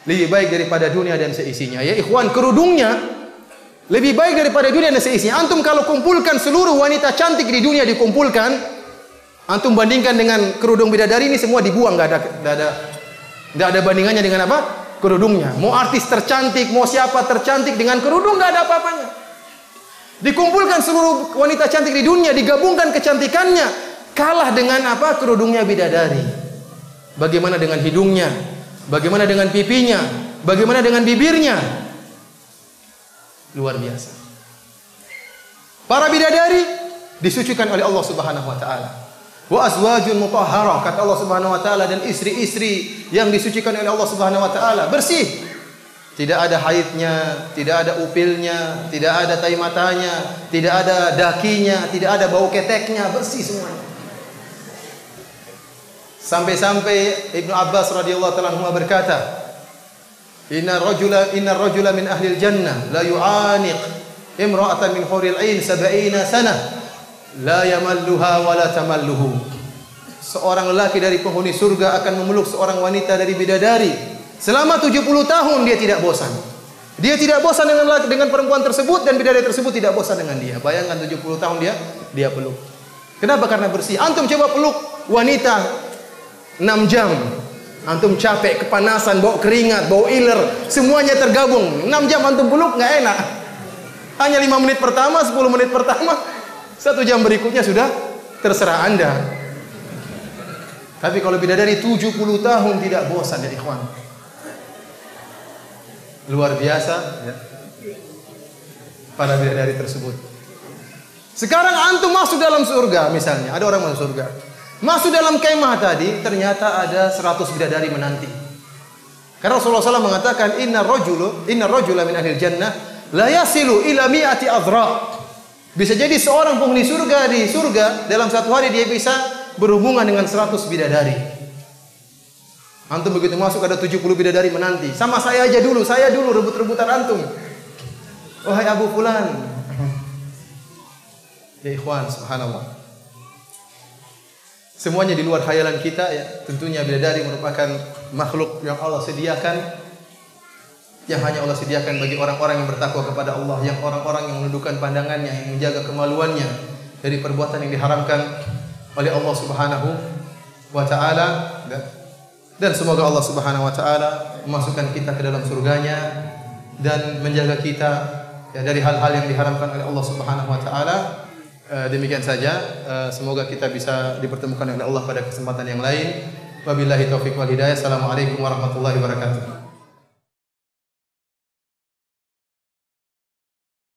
lebih baik daripada dunia dan seisinya. Ya ikhwan, kerudungnya lebih baik daripada dunia dan seisinya. Antum kalau kumpulkan seluruh wanita cantik di dunia, dikumpulkan, antum bandingkan dengan kerudung bidadari ini, semua dibuang, enggak ada bandingannya dengan kerudungnya. Mau artis tercantik, mau siapa tercantik, dengan kerudung enggak ada apa-apanya. Dikumpulkan seluruh wanita cantik di dunia, digabungkan kecantikannya, kalah dengan kerudungnya bidadari. Bagaimana dengan hidungnya? Bagaimana dengan pipinya? Bagaimana dengan bibirnya? Luar biasa. Para bidadari disucikan oleh Allah Subhanahu wa taala. Wa azwajun mutahharah, kata Allah Subhanahu wa taala, dan istri-istri yang disucikan oleh Allah Subhanahu wa taala, bersih. Tidak ada haidnya, tidak ada upilnya, tidak ada tai matanya, tidak ada dakinya, tidak ada bau keteknya, bersih semuanya. Sampai-sampai Ibnu Abbas radhiyallahu ta'ala anhu berkata, Inna rajula min ahli jannah la yu'aniq imra'atan min huril 'ain 70 sanah la yamalluha wa la tamalluhu. Seorang lelaki dari penghuni surga akan memeluk seorang wanita dari bidadari selama 70 tahun, dia tidak bosan. Dia tidak bosan dengan perempuan tersebut, dan bidadari tersebut tidak bosan dengan dia. Bayangkan 70 tahun dia peluk. Kenapa? Karena bersih. Antum coba peluk wanita 6 jam. Antum capek, kepanasan, bau keringat, bau iler, semuanya tergabung. 6 jam antum peluk nggak enak. Hanya 5 menit pertama, 10 menit pertama, 1 jam berikutnya sudah terserah Anda. Tapi kalau bidadari 70 tahun tidak bosan ya ikhwan. Luar biasa ya, para bidadari tersebut. Sekarang antum masuk dalam surga misalnya, ada orang masuk surga. Masuk dalam kemah tadi, ternyata ada 100 bidadari menanti. Karena Rasulullah SAW mengatakan, Inna rajula min ahlil jannah la yasilu ila mi'ati adra. Bisa jadi seorang penghuni surga di surga dalam satu hari dia bisa berhubungan dengan 100 bidadari. Antum begitu masuk ada 70 bidadari menanti. Sama saya aja dulu, saya dulu rebut-rebutan antum. Wahai Abu Fulan. Ya ikhwan, subhanallah. Semuanya di luar khayalan kita ya. Tentunya bidadari merupakan makhluk yang Allah sediakan, yang hanya Allah sediakan bagi orang-orang yang bertakwa kepada Allah, yang orang-orang yang menundukkan pandangannya, yang menjaga kemaluannya dari perbuatan yang diharamkan oleh Allah Subhanahu wa taala. Dan semoga Allah Subhanahu wa taala memasukkan kita ke dalam surganya dan menjaga kita ya, dari hal-hal yang diharamkan oleh Allah Subhanahu wa taala. Demikian saja, semoga kita bisa dipertemukan oleh Allah pada kesempatan yang lain. Wabillahi taufiq wal hidayah. Assalamualaikum warahmatullahi wabarakatuh.